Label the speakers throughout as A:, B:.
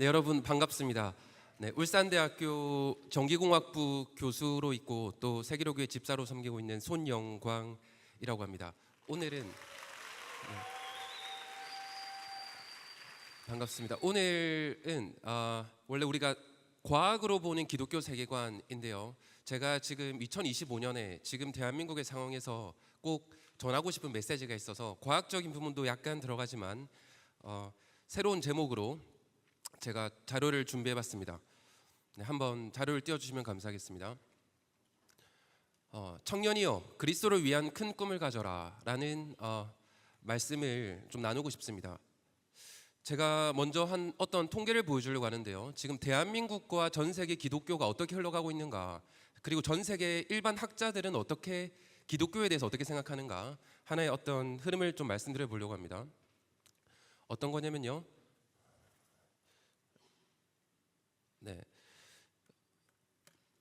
A: 네, 여러분 반갑습니다. 네, 울산대학교 전기공학부 교수로 있고 또 세계로교회 집사로 섬기고 있는 손영광이라고 합니다. 오늘은 반갑습니다. 오늘은 원래 우리가 과학으로 보는 기독교 세계관인데요. 제가 지금 2025년에 지금 대한민국의 상황에서 꼭 전하고 싶은 메시지가 있어서 과학적인 부분도 약간 들어가지만 새로운 제목으로 제가 자료를 준비해봤습니다. 네, 한번 자료를 띄워주시면 감사하겠습니다. 청년이여 그리스도를 위한 큰 꿈을 가져라 라는 말씀을 좀 나누고 싶습니다. 제가 먼저 한 어떤 통계를 보여주려고 하는데요. 지금 대한민국과 전 세계 기독교가 어떻게 흘러가고 있는가, 그리고 전 세계 일반 학자들은 어떻게 기독교에 대해서 어떻게 생각하는가, 하나의 어떤 흐름을 좀 말씀드려 보려고 합니다. 어떤 거냐면요, 네,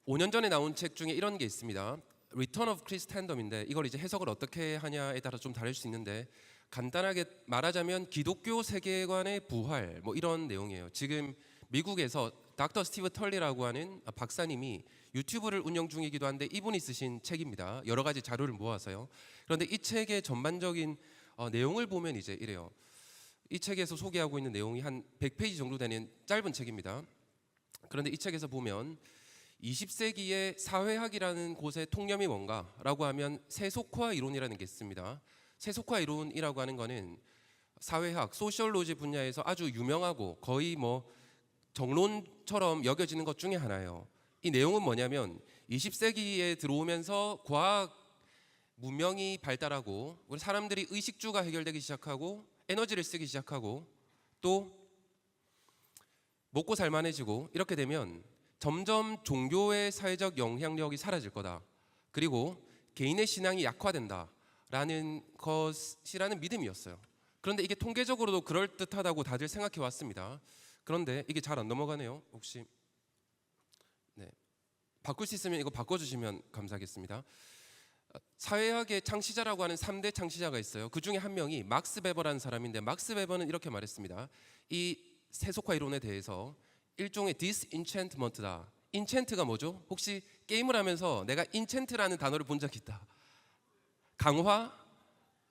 A: 5년 전에 나온 책 중에 이런 게 있습니다. Return of Christendom인데 이걸 이제 해석을 어떻게 하냐에 따라 좀 다를 수 있는데, 간단하게 말하자면 기독교 세계관의 부활 뭐 이런 내용이에요. 지금 미국에서 닥터 스티브 털리라고 하는 박사님이 유튜브를 운영 중이기도 한데 이분이 쓰신 책입니다. 여러 가지 자료를 모아서요. 그런데 이 책의 전반적인 내용을 보면 이제 이래요. 이 책에서 소개하고 있는 내용이 한 100페이지 정도 되는 짧은 책입니다. 그런데 이 책에서 보면 20세기의 사회학이라는 곳의 통념이 뭔가라고 하면 세속화 이론이라는 게 있습니다. 세속화 이론이라고 하는 거는 사회학, 소셜로지 분야에서 아주 유명하고 거의 뭐 정론처럼 여겨지는 것 중에 하나예요. 이 내용은 뭐냐면 20세기에 들어오면서 과학 문명이 발달하고 우리 사람들이 의식주가 해결되기 시작하고 에너지를 쓰기 시작하고 또 먹고 살만해지고 이렇게 되면 점점 종교의 사회적 영향력이 사라질 거다. 그리고 개인의 신앙이 약화된다라는 것이라는 믿음이었어요. 그런데 이게 통계적으로도 그럴듯하다고 다들 생각해 왔습니다. 그런데 이게 잘 안 넘어가네요. 혹시 바꿀 수 있으면 이거 바꿔주시면 감사하겠습니다. 사회학의 창시자라고 하는 3대 창시자가 있어요. 그 중에 한 명이 막스 베버라는 사람인데, 막스 베버는 이렇게 말했습니다. 이 세속화 이론에 대해서 일종의 디스인챈트먼트다. 인챈트가 뭐죠? 혹시 게임을 하면서 내가 인챈트라는 단어를 본 적이 있다. 강화,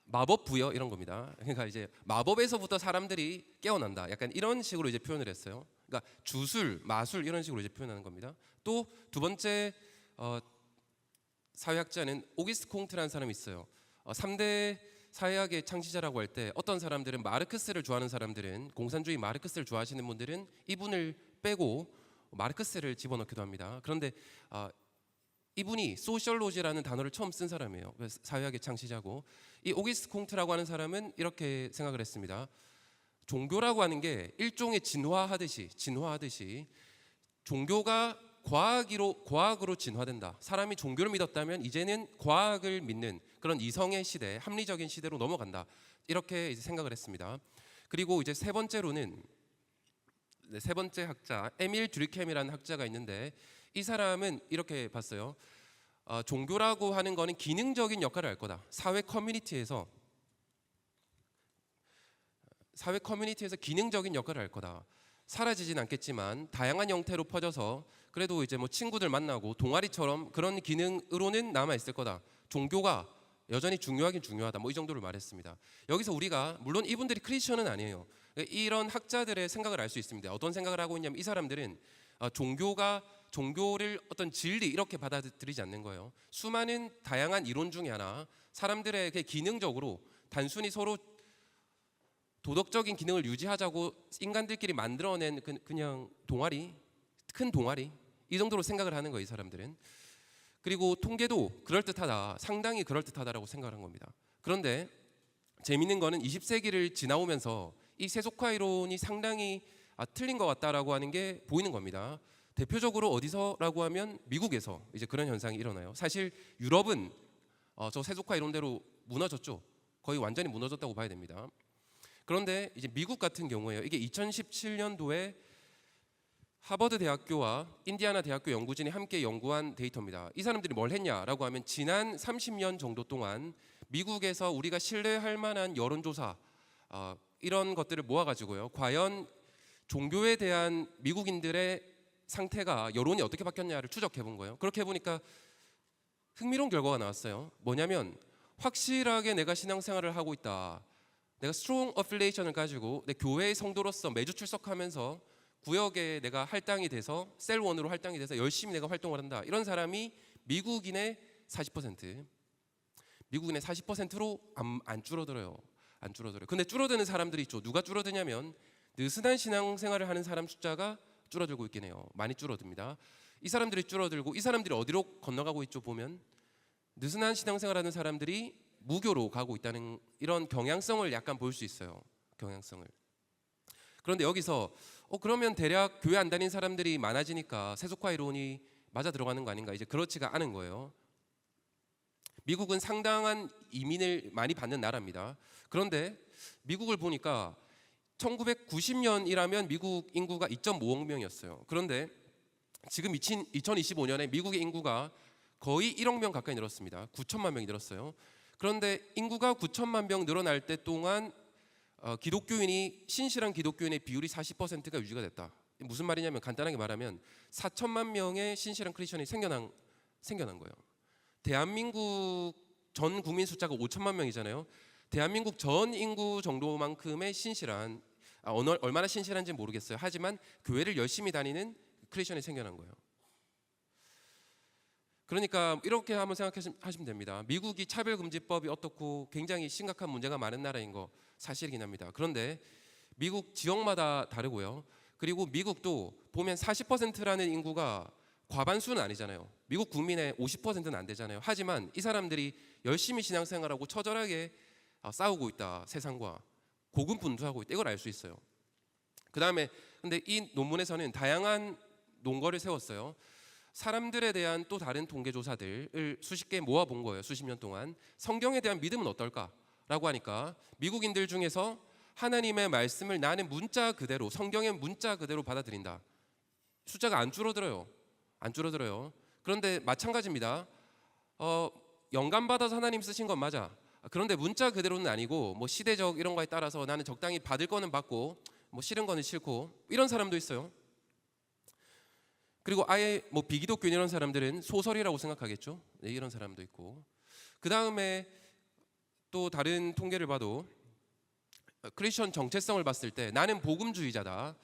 A: 마법 부여 이런 겁니다. 그러니까 이제 마법에서부터 사람들이 깨어난다. 약간 이런 식으로 이제 표현을 했어요. 그러니까 주술, 마술 이런 식으로 이제 표현하는 겁니다. 또 두 번째 사회학자는 오기스트 콩트라는 사람이 있어요. 3대 사회학의 창시자라고 할 때 어떤 사람들은 마르크스를 좋아하는 사람들은, 공산주의 마르크스를 좋아하시는 분들은 이분을 빼고 마르크스를 집어넣기도 합니다. 그런데 이분이 소셜로지라는 단어를 처음 쓴 사람이에요. 사회학의 창시자고, 이 오기스트 콩트라고 하는 사람은 이렇게 생각을 했습니다. 종교라고 하는 게 일종의 진화하듯이 종교가 과학으로 진화된다. 사람이 종교를 믿었다면 이제는 과학을 믿는 그런 이성의 시대, 합리적인 시대로 넘어간다. 이렇게 이제 생각을 했습니다. 그리고 이제 세 번째로는 세 번째 학자 에밀 듀리켐이라는 학자가 있는데, 이 사람은 이렇게 봤어요. 종교라고 하는 거는 기능적인 역할을 할 거다. 사회 커뮤니티에서 기능적인 역할을 할 거다. 사라지진 않겠지만 다양한 형태로 퍼져서 그래도 이제 뭐 친구들 만나고 동아리처럼 그런 기능으로는 남아 있을 거다. 종교가 여전히 중요하긴 중요하다. 뭐 이 정도를 말했습니다. 여기서 우리가, 물론 이분들이 크리스천은 아니에요. 이런 학자들의 생각을 알 수 있습니다. 어떤 생각을 하고 있냐면, 이 사람들은 종교를 어떤 진리 이렇게 받아들이지 않는 거예요. 수많은 다양한 이론 중에 하나, 사람들에게 기능적으로 단순히 서로 도덕적인 기능을 유지하자고 인간들끼리 만들어낸 그냥 동아리, 큰 동아리, 이 정도로 생각을 하는 거예요, 이 사람들은. 그리고 통계도 그럴듯하다, 상당히 그럴듯하다라고 생각한 겁니다. 그런데 재밌는 거는 20세기를 지나오면서 이 세속화 이론이 상당히 틀린 것 같다라고 하는 게 보이는 겁니다. 대표적으로 어디서라고 하면 미국에서 이제 그런 현상이 일어나요. 사실 유럽은 저 세속화 이론대로 무너졌죠. 거의 완전히 무너졌다고 봐야 됩니다. 그런데 이제 미국 같은 경우에요. 이게 2017년도에 하버드 대학교와 인디아나 대학교 연구진이 함께 연구한 데이터입니다. 이 사람들이 뭘 했냐라고 하면, 지난 30년 정도 동안 미국에서 우리가 신뢰할 만한 여론조사 이런 것들을 모아가지고요, 과연 종교에 대한 미국인들의 상태가 여론이 어떻게 바뀌었냐를 추적해 본 거예요. 그렇게 해보니까 흥미로운 결과가 나왔어요. 뭐냐면 확실하게 내가 신앙생활을 하고 있다. 내가 스트롱 어필레이션을 가지고 내 교회의 성도로서 매주 출석하면서 구역에 내가 할당이 돼서 셀원으로 할당이 돼서 열심히 내가 활동을 한다. 이런 사람이 미국인의 40%. 미국인의 40%로 안 줄어들어요. 안 줄어들어요. 근데 줄어드는 사람들이 있죠. 누가 줄어드냐면 느슨한 신앙생활을 하는 사람 숫자가 줄어들고 있긴 해요. 많이 줄어듭니다. 이 사람들이 줄어들고 이 사람들이 어디로 건너가고 있죠? 보면 느슨한 신앙생활하는 사람들이 무교로 가고 있다는 이런 경향성을 약간 볼 수 있어요. 경향성을. 그런데 여기서 그러면 대략 교회 안 다닌 사람들이 많아지니까 세속화 이론이 맞아 들어가는 거 아닌가? 이제 그렇지가 않은 거예요. 미국은 상당한 이민을 많이 받는 나라입니다. 그런데 미국을 보니까 1990년이라면 미국 인구가 2.5억 명이었어요. 그런데 지금 2025년에 미국의 인구가 거의 1억 명 가까이 늘었습니다. 9천만 명이 늘었어요. 그런데 인구가 9천만 명 늘어날 때 동안 기독교인이 신실한 기독교인의 비율이 40%가 유지가 됐다. 무슨 말이냐면 간단하게 말하면 4천만 명의 신실한 크리스천이 생겨난 거예요. 대한민국 전 국민 숫자가 5천만 명이잖아요. 대한민국 전 인구 정도만큼의 신실한 얼마나 신실한지 모르겠어요. 하지만 교회를 열심히 다니는 크리스천이 생겨난 거예요. 그러니까 이렇게 한번 생각하시면 됩니다. 미국이 차별금지법이 어떻고 굉장히 심각한 문제가 많은 나라인 거 사실이긴 합니다. 그런데 미국 지역마다 다르고요. 그리고 미국도 보면 40%라는 인구가 과반수는 아니잖아요. 미국 국민의 50%는 안 되잖아요. 하지만 이 사람들이 열심히 신앙생활하고 처절하게 싸우고 있다. 세상과 고군분투하고 있다. 이걸 알 수 있어요. 그 다음에 근데 이 논문에서는 다양한 논거를 세웠어요. 사람들에 대한 또 다른 통계 조사들을 수십 개 모아본 거예요. 수십 년 동안. 성경에 대한 믿음은 어떨까라고 하니까 미국인들 중에서 하나님의 말씀을 나는 문자 그대로 성경의 문자 그대로 받아들인다. 숫자가 안 줄어들어요. 안 줄어들어요. 그런데 마찬가지입니다. 영감 받아서 하나님 쓰신 건 맞아. 그런데 문자 그대로는 아니고 뭐 시대적 이런 거에 따라서 나는 적당히 받을 거는 받고 뭐 싫은 거는 싫고 이런 사람도 있어요. 그리고 아예 뭐 비기독교인 이런 사람들은 소설이라고 생각하겠죠. 네, 이런 사람도 있고. 그 다음에 또 다른 통계를 봐도 크리스천 정체성을 봤을 때 나는 복음주의자다.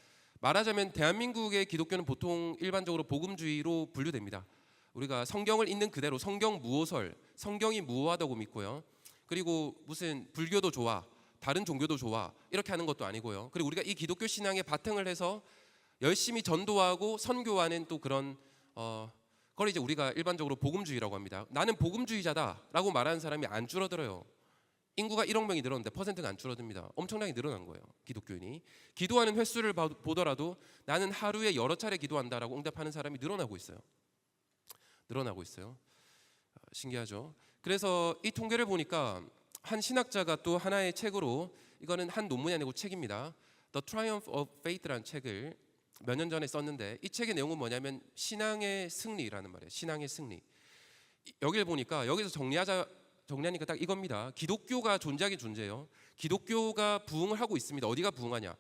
A: 말하자면 대한민국의 기독교는 보통 일반적으로 복음주의로 분류됩니다. 우리가 성경을 있는 그대로 성경 무오설, 성경이 무오하다고 믿고요. 그리고 무슨 불교도 좋아, 다른 종교도 좋아 이렇게 하는 것도 아니고요. 그리고 우리가 이 기독교 신앙에 바탕을 해서 열심히 전도하고 선교하는 또 그런 그걸 이제 우리가 일반적으로 복음주의라고 합니다. 나는 복음주의자다라고 말하는 사람이 안 줄어들어요. 인구가 1억 명이 늘었는데 퍼센트가 안 줄어듭니다. 엄청나게 늘어난 거예요. 기독교인이. 기도하는 횟수를 보더라도 나는 하루에 여러 차례 기도한다라고 응답하는 사람이 늘어나고 있어요. 늘어나고 있어요. 신기하죠. 그래서 이 통계를 보니까 한 신학자가 또 하나의 책으로 이거는 한 논문이 아니고 책입니다. The Triumph of Faith라는 책을 몇 년 전에 썼는데 이 책의 내용은 뭐냐면 신앙의 승리라는 말이에요. 신앙의 승리. 여기를 보니까 여기서 정리하니까 딱 이겁니다. 기독교가 존재하긴 존재해요. 기독교가 부흥을 하고 있습니다. 어디가 부흥하냐?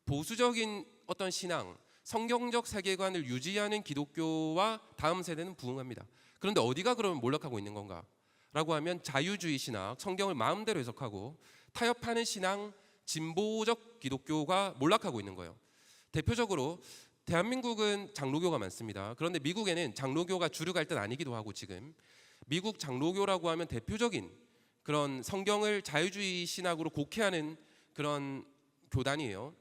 A: 보수적인 어떤 신앙, 성경적 세계관을 유지하는 기독교와 다음 세대는 부흥합니다. 그런데 어디가 그러면 몰락하고 있는 건가? 라고 하면 자유주의 신학, 성경을 마음대로 해석하고 타협하는 신앙, 진보적 기독교가 몰락하고 있는 거예요. 대표적으로 대한민국은 장로교가 많습니다. 그런데 미국에는 장로교가 주류가 일단 아니기도 하고 지금 미국 장로교라고 하면 대표적인 그런 성경을 자유주의 신학으로 곡해하는 그런 교단이에요.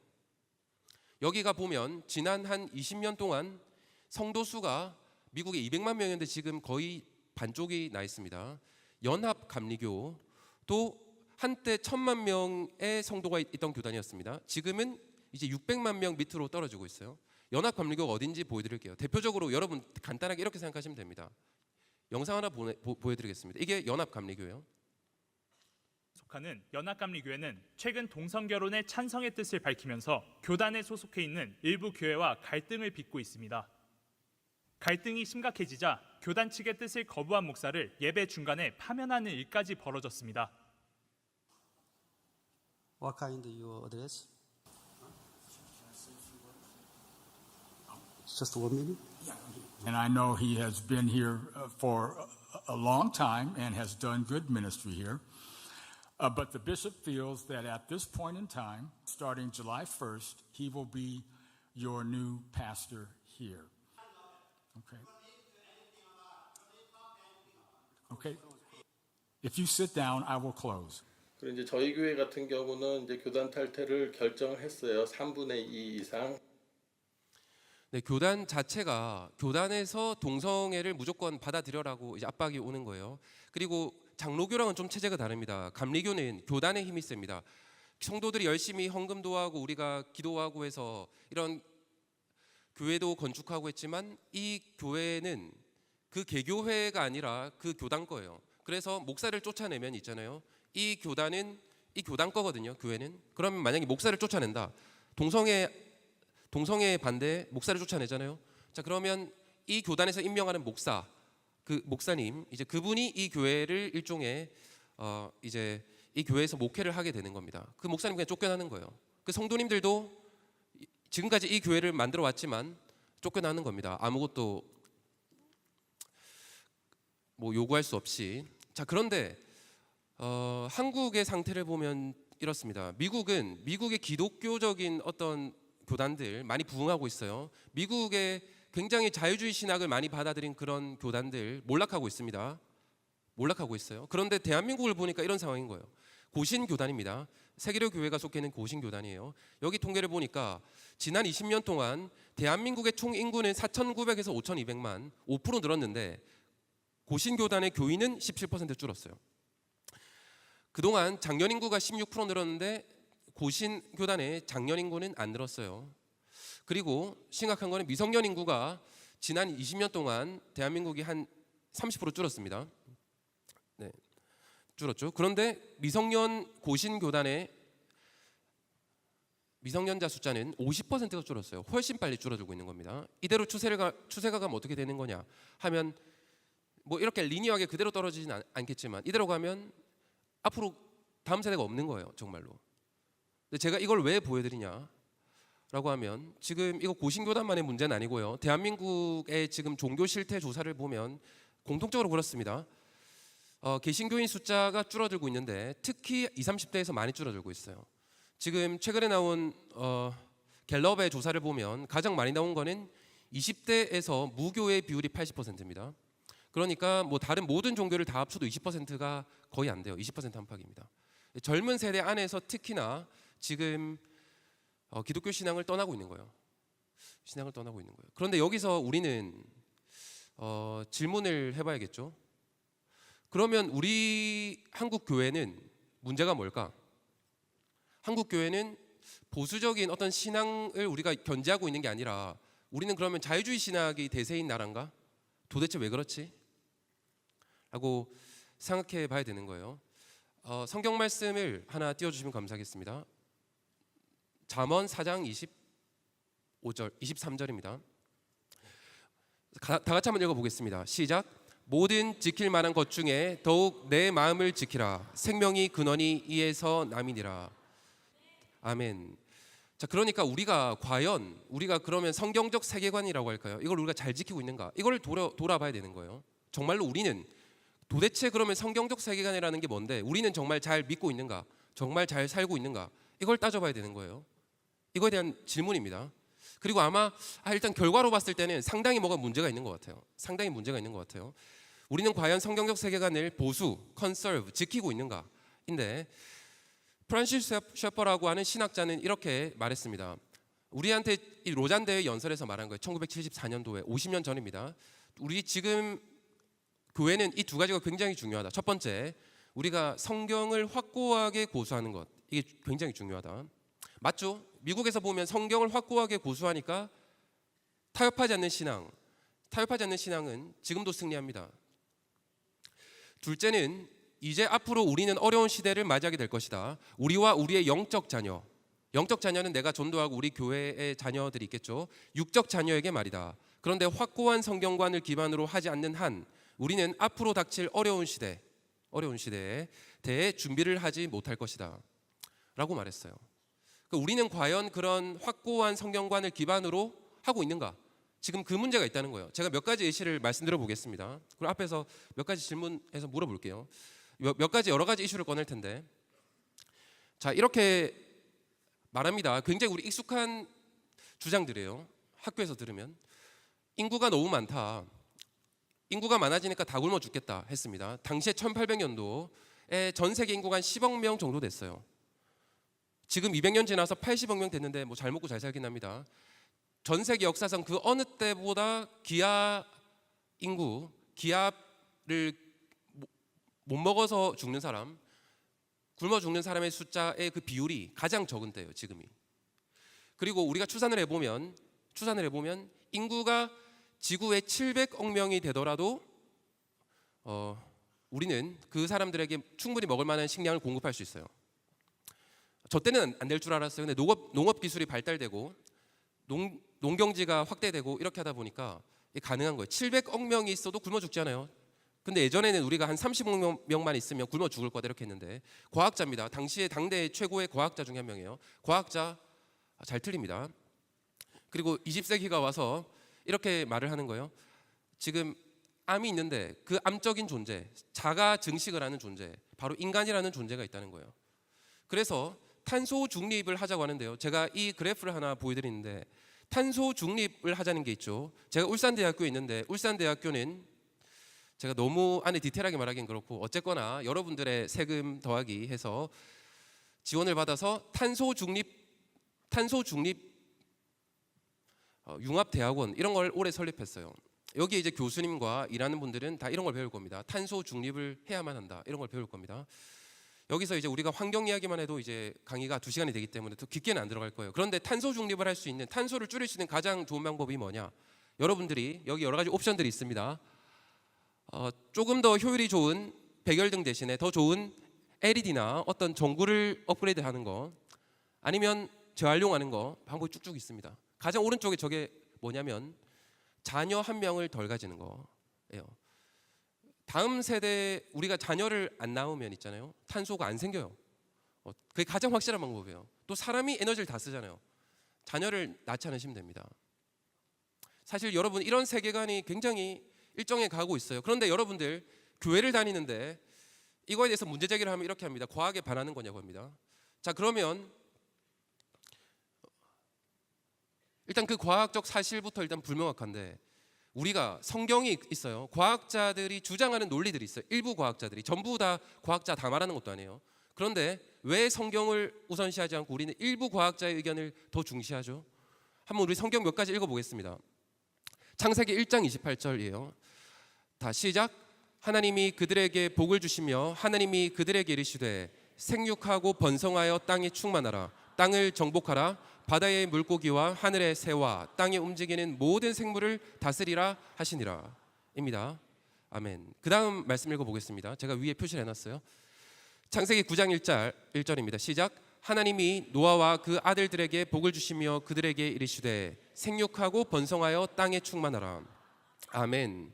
A: 여기가 보면 지난 한 20년 동안 성도 수가 미국에 200만 명이었는데 지금 거의 반쪽이 나 있습니다. 연합감리교도 한때 1,000만 명의 성도가 있던 교단이었습니다. 지금은 이제 600만 명 밑으로 떨어지고 있어요. 연합감리교가 어딘지 보여드릴게요. 대표적으로 여러분 간단하게 이렇게 생각하시면 됩니다. 영상 하나 보여드리겠습니다. 이게 연합감리교예요.
B: 속하는 연합감리교회는 최근 동성결혼의 찬성의 뜻을 밝히면서 교단에 소속해 있는 일부 교회와 갈등을 빚고 있습니다. 갈등이 심각해지자 교단 측의 뜻을 거부한 목사를 예배 중간에 파면하는 일까지 벌어졌습니다.
C: What kind your address? just one minute.
D: And I know he has been here for a long time and has done good ministry here. But the bishop feels that at this point in time, starting July 1st, he will be your new pastor here. Okay. Okay. If you sit down, I will close.
E: 그리고 이제 저희 교회 같은 경우는 이제 교단 탈퇴를 결정했어요. 3분의 2 이상.
A: 네, 교단 자체가 교단에서 동성애를 무조건 받아들여라고 이제 압박이 오는 거예요. 그리고 장로교랑은 좀 체제가 다릅니다. 감리교는 교단의 힘이 셉니다. 성도들이 열심히 헌금도 하고 우리가 기도하고 해서 이런 교회도 건축하고 했지만 이 교회는 그 개교회가 아니라 그 교단 거예요. 그래서 목사를 쫓아내면 있잖아요. 이 교단은 이 교단 거거든요. 교회는. 그러면 만약에 목사를 쫓아낸다. 동성애 반대 목사를 쫓아내잖아요. 자, 그러면 이 교단에서 임명하는 목사, 그 목사님, 이제 그분이 이 교회를 일종의 이제 이 교회에서 목회를 하게 되는 겁니다. 그 목사님 그냥 쫓겨나는 거예요. 그 성도님들도 지금까지 이 교회를 만들어 왔지만 쫓겨나는 겁니다. 아무것도 뭐 요구할 수 없이. 자, 그런데 한국의 상태를 보면 이렇습니다. 미국의 기독교적인 어떤 교단들 많이 부흥하고 있어요. 미국의 굉장히 자유주의 신학을 많이 받아들인 그런 교단들 몰락하고 있습니다. 몰락하고 있어요. 그런데 대한민국을 보니까 이런 상황인 거예요. 고신 교단입니다. 세계로 교회가 속해 있는 고신 교단이에요. 여기 통계를 보니까 지난 20년 동안 대한민국의 총 인구는 4,900에서 5,200만, 5% 늘었는데 고신 교단의 교인은 17% 줄었어요. 그동안 장년 인구가 16% 늘었는데 고신 교단의 장년 인구는 안 늘었어요. 그리고 심각한 거는 미성년 인구가 지난 20년 동안 대한민국이 한 30% 줄었습니다. 네, 줄었죠. 그런데 미성년 고신 교단의 미성년자 숫자는 50%가 줄었어요. 훨씬 빨리 줄어들고 있는 겁니다. 이대로 추세가 가면 어떻게 되는 거냐 하면 뭐 이렇게 리니어하게 그대로 떨어지진 않겠지만 이대로 가면 앞으로 다음 세대가 없는 거예요. 정말로. 근데 제가 이걸 왜 보여드리냐라고 하면 지금 이거 고신교단만의 문제는 아니고요. 대한민국의 지금 종교 실태 조사를 보면 공통적으로 그렇습니다. 개신교인 숫자가 줄어들고 있는데 특히 20, 30대에서 많이 줄어들고 있어요. 지금 최근에 나온 갤럽의 조사를 보면 가장 많이 나온 거는 20대에서 무교의 비율이 80%입니다. 그러니까 뭐 다른 모든 종교를 다 합쳐도 20%가 거의 안 돼요. 20% 안팎입니다. 젊은 세대 안에서 특히나 지금 기독교 신앙을 떠나고 있는 거예요. 신앙을 떠나고 있는 거예요. 그런데 여기서 우리는 질문을 해봐야겠죠. 그러면 우리 한국 교회는 문제가 뭘까? 한국 교회는 보수적인 어떤 신앙을 우리가 견지하고 있는 게 아니라 우리는 그러면 자유주의 신학이 대세인 나라인가? 도대체 왜 그렇지? 라고 생각해 봐야 되는 거예요. 성경 말씀을 하나 띄워주시면 감사하겠습니다. 잠언 4장 25절, 23절입니다. 다 같이 한번 읽어보겠습니다. 시작. 모든 지킬 만한 것 중에 더욱 내 마음을 지키라. 생명이 근원이 이에서 남이니라. 아멘. 자, 그러니까 과연 우리가 그러면 성경적 세계관이라고 할까요? 이걸 우리가 잘 지키고 있는가? 이걸 돌아봐야 되는 거예요. 정말로 우리는 도대체 그러면 성경적 세계관이라는 게 뭔데? 우리는 정말 잘 믿고 있는가? 정말 잘 살고 있는가? 이걸 따져봐야 되는 거예요. 이거에 대한 질문입니다. 그리고 아마 일단 결과로 봤을 때는 상당히 뭐가 문제가 있는 것 같아요. 상당히 문제가 있는 것 같아요. 우리는 과연 성경적 세계관을 보수, 컨서브, 지키고 있는가인데 프란시스 셰퍼라고 하는 신학자는 이렇게 말했습니다. 우리한테 이 로잔 대회 연설에서 말한 거예요. 1974년도에 50년 전입니다. 우리 지금 교회는 이 두 가지가 굉장히 중요하다. 첫 번째, 우리가 성경을 확고하게 고수하는 것. 이게 굉장히 중요하다. 맞죠? 미국에서 보면 성경을 확고하게 고수하니까 타협하지 않는 신앙은 지금도 승리합니다. 둘째는 이제 앞으로 우리는 어려운 시대를 맞이하게 될 것이다. 우리와 우리의 영적 자녀는 내가 전도하고 우리 교회의 자녀들이 있겠죠. 육적 자녀에게 말이다. 그런데 확고한 성경관을 기반으로 하지 않는 한 우리는 앞으로 닥칠 어려운 시대에 대해 준비를 하지 못할 것이다 라고 말했어요. 우리는 과연 그런 확고한 성경관을 기반으로 하고 있는가? 지금 그 문제가 있다는 거예요. 제가 몇 가지 예시를 말씀드려 보겠습니다. 그리고 앞에서 몇 가지 질문해서 물어볼게요. 몇 가지 여러 가지 이슈를 꺼낼 텐데, 자 이렇게 말합니다. 굉장히 우리 익숙한 주장들이에요. 학교에서 들으면 인구가 너무 많다. 인구가 많아지니까 다 굶어 죽겠다 했습니다. 당시에 1800년도에 전 세계 인구가 한 10억 명 정도 됐어요. 지금 200년 지나서 80억 명 됐는데 뭐 잘 먹고 잘 살긴 합니다. 전 세계 역사상 그 어느 때보다 기아 인구, 기아를 못 먹어서 죽는 사람, 굶어 죽는 사람의 숫자의 그 비율이 가장 적은 때예요, 지금이. 그리고 우리가 추산을 해보면 인구가 지구에 700억 명이 되더라도 우리는 그 사람들에게 충분히 먹을 만한 식량을 공급할 수 있어요. 저 때는 안 될 줄 알았어요. 근데 농업 기술이 발달되고 농경지가 확대되고 이렇게 하다 보니까 이게 가능한 거예요. 700억 명이 있어도 굶어 죽지 않아요. 근데 예전에는 우리가 한 30억 명만 있으면 굶어 죽을 거다 이렇게 했는데, 과학자입니다. 당시에 당대 최고의 과학자 중에 한 명이에요. 과학자 잘 틀립니다. 그리고 20세기가 와서 이렇게 말을 하는 거예요. 지금 암이 있는데 그 암적인 존재, 자가 증식을 하는 존재, 바로 인간이라는 존재가 있다는 거예요. 그래서 탄소 중립을 하자고 하는데요. 제가 이 그래프를 하나 보여드리는데, 탄소 중립을 하자는 게 있죠. 제가 울산대학교에 있는데, 울산대학교는 제가 너무 안에 디테일하게 말하기는 그렇고 어쨌거나 여러분들의 세금 더하기 해서 지원을 받아서 탄소 중립 융합대학원 이런 걸 올해 설립했어요. 여기 이제 교수님과 일하는 분들은 다 이런 걸 배울 겁니다. 탄소 중립을 해야만 한다, 이런 걸 배울 겁니다. 여기서 이제 우리가 환경 이야기만 해도 이제 강의가 2시간이 되기 때문에 더 깊게는 안 들어갈 거예요. 그런데 탄소 중립을 할 수 있는, 탄소를 줄일 수 있는 가장 좋은 방법이 뭐냐? 여러분들이 여기 여러 가지 옵션들이 있습니다. 조금 더 효율이 좋은 백열등 대신에 더 좋은 LED나 어떤 전구를 업그레이드하는 거, 아니면 재활용하는 거, 방법이 쭉쭉 있습니다. 가장 오른쪽에 저게 뭐냐면 자녀 한 명을 덜 가지는 거예요. 다음 세대 우리가 자녀를 안 낳으면 있잖아요, 탄소가 안 생겨요. 그게 가장 확실한 방법이에요. 또 사람이 에너지를 다 쓰잖아요. 자녀를 낳지 않으시면 됩니다. 사실 여러분 이런 세계관이 굉장히 일정에 가고 있어요. 그런데 여러분들 교회를 다니는데 이거에 대해서 문제 제기를 하면 이렇게 합니다. 과학에 반하는 거냐고 합니다. 자, 그러면 일단 그 과학적 사실부터 일단 불명확한데, 우리가 성경이 있어요. 과학자들이 주장하는 논리들이 있어요. 일부 과학자들이, 전부 다 과학자 다 말하는 것도 아니에요. 그런데 왜 성경을 우선시하지 않고 우리는 일부 과학자의 의견을 더 중시하죠? 한번 우리 성경 몇 가지 읽어보겠습니다. 창세기 1장 28절이에요. 다 시작. 하나님이 그들에게 복을 주시며 하나님이 그들에게 이르시되 생육하고 번성하여 땅에 충만하라. 땅을 정복하라. 바다의 물고기와 하늘의 새와 땅에 움직이는 모든 생물을 다스리라 하시니라 입니다. 아멘. 그 다음 말씀 읽어보겠습니다. 제가 위에 표시를 해놨어요. 창세기 9장 1절입니다. 시작. 하나님이 노아와 그 아들들에게 복을 주시며 그들에게 이르시되 생육하고 번성하여 땅에 충만하라. 아멘.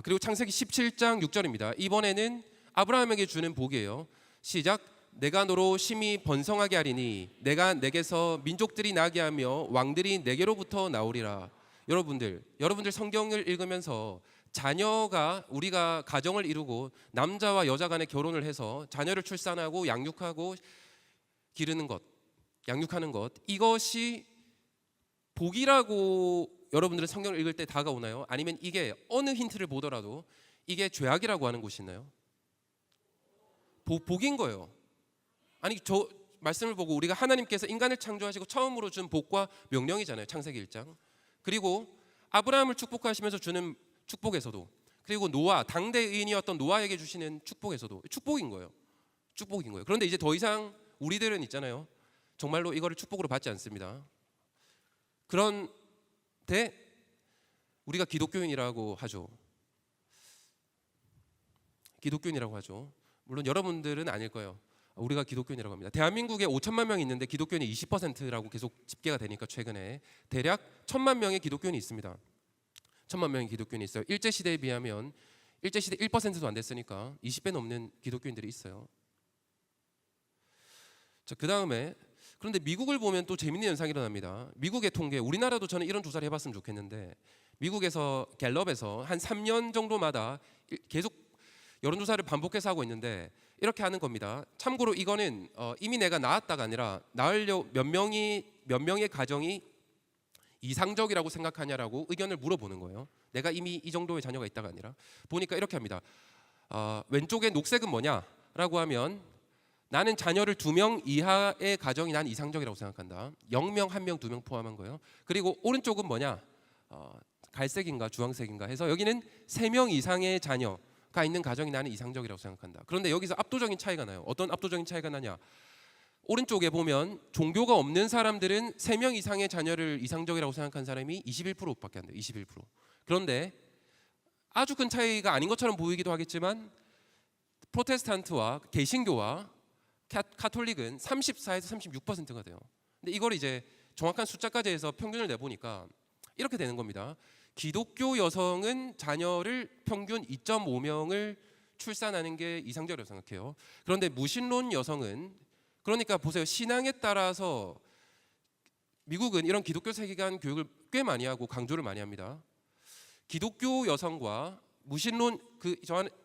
A: 그리고 창세기 17장 6절입니다. 이번에는 아브라함에게 주는 복이에요. 시작. 내가 너로 심히 번성하게 하리니 내가 내게서 민족들이 나게 하며 왕들이 내게로부터 나오리라. 여러분들 성경을 읽으면서 자녀가, 우리가 가정을 이루고 남자와 여자 간에 결혼을 해서 자녀를 출산하고 양육하고 기르는 것, 양육하는 것, 이것이 복이라고 여러분들은 성경을 읽을 때 다가오나요? 아니면 이게 어느 힌트를 보더라도 이게 죄악이라고 하는 곳이 있나요? 복인 거예요. 아니, 저 말씀을 보고 우리가 하나님께서 인간을 창조하시고 처음으로 준 복과 명령이잖아요. 창세기 1장. 그리고 아브라함을 축복하시면서 주는 축복에서도, 그리고 노아, 당대 의인이었던 노아에게 주시는 축복에서도 축복인 거예요. 축복인 거예요. 그런데 이제 더 이상 우리들은 있잖아요, 정말로 이거를 축복으로 받지 않습니다. 그런데 우리가 기독교인이라고 하죠. 기독교인이라고 하죠. 물론 여러분들은 아닐 거예요. 우리가 기독교인이라고 합니다. 대한민국에 5천만 명이 있는데 기독교인이 20%라고 계속 집계가 되니까 최근에 대략 1,000만 명의 기독교인이 있습니다. 1,000만 명의 기독교인이 있어요. 일제시대에 비하면 일제시대 1%도 안 됐으니까 20배 넘는 기독교인들이 있어요. 자, 그 다음에 그런데 미국을 보면 또 재밌는 현상이 일어납니다. 미국의 통계, 우리나라도 저는 이런 조사를 해봤으면 좋겠는데 미국에서 갤럽에서 한 3년 정도마다 계속 여론조사를 반복해서 하고 있는데 이렇게 하는 겁니다. 참고로 이거는 이미 내가 낳았다가 아니라 낳으려 몇 명의 가정이 이상적이라고 생각하냐라고 의견을 물어보는 거예요. 내가 이미 이 정도의 자녀가 있다가 아니라 보니까 이렇게 합니다. 왼쪽에 녹색은 뭐냐라고 하면 나는 자녀를 2명 이하의 가정이 난 이상적이라고 생각한다. 0명, 1명, 2명 포함한 거예요. 그리고 오른쪽은 뭐냐? 갈색인가 주황색인가 해서 여기는 3명 이상의 자녀가 있는 가정이 나는 이상적이라고 생각한다. 그런데 여기서 압도적인 차이가 나요. 어떤 압도적인 차이가 나냐? 오른쪽에 보면 종교가 없는 사람들은 3명 이상의 자녀를 이상적이라고 생각하는 사람이 21%밖에 안 돼요. 21%. 그런데 아주 큰 차이가 아닌 것처럼 보이기도 하겠지만 프로테스탄트와 개신교와 카톨릭은 34에서 36%가 돼요. 근데 이걸 이제 정확한 숫자까지 해서 평균을 내보니까 이렇게 되는 겁니다. 기독교 여성은 자녀를 평균 2.5명을 출산하는 게 이상적이라고 생각해요. 그런데 무신론 여성은 그러니까 보세요. 신앙에 따라서 미국은 이런 기독교 세계관 교육을 꽤 많이 하고 강조를 많이 합니다. 기독교 여성과 무신론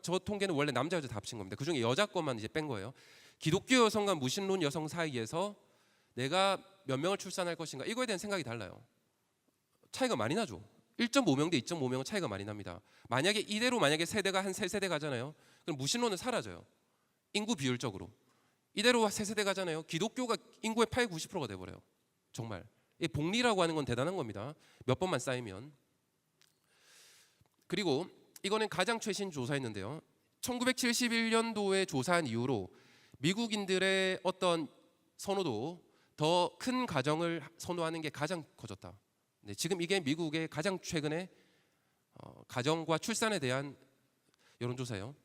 A: 저 통계는 원래 남자 여자 다 합친 겁니다. 그중에 여자 것만 이제 뺀 거예요. 기독교 여성과 무신론 여성 사이에서 내가 몇 명을 출산할 것인가 이거에 대한 생각이 달라요. 차이가 많이 나죠. 1.5명 대 2.5명은 차이가 많이 납니다. 만약에 이대로 세대가 한 3세대 가잖아요. 그럼 무신론은 사라져요. 인구 비율적으로. 이대로 3세대 가잖아요. 기독교가 인구의 8, 90%가 돼버려요. 정말. 이 복리라고 하는 건 대단한 겁니다. 몇 번만 쌓이면. 그리고 이거는 가장 최신 조사였는데요. 1971년도에 조사한 이후로 미국인들의 어떤 선호도 더 큰 가정을 선호하는 게 가장 커졌다. 네, 지금 이게 미국의 가장 최근의 가정과 출산에 대한 여론조사예요.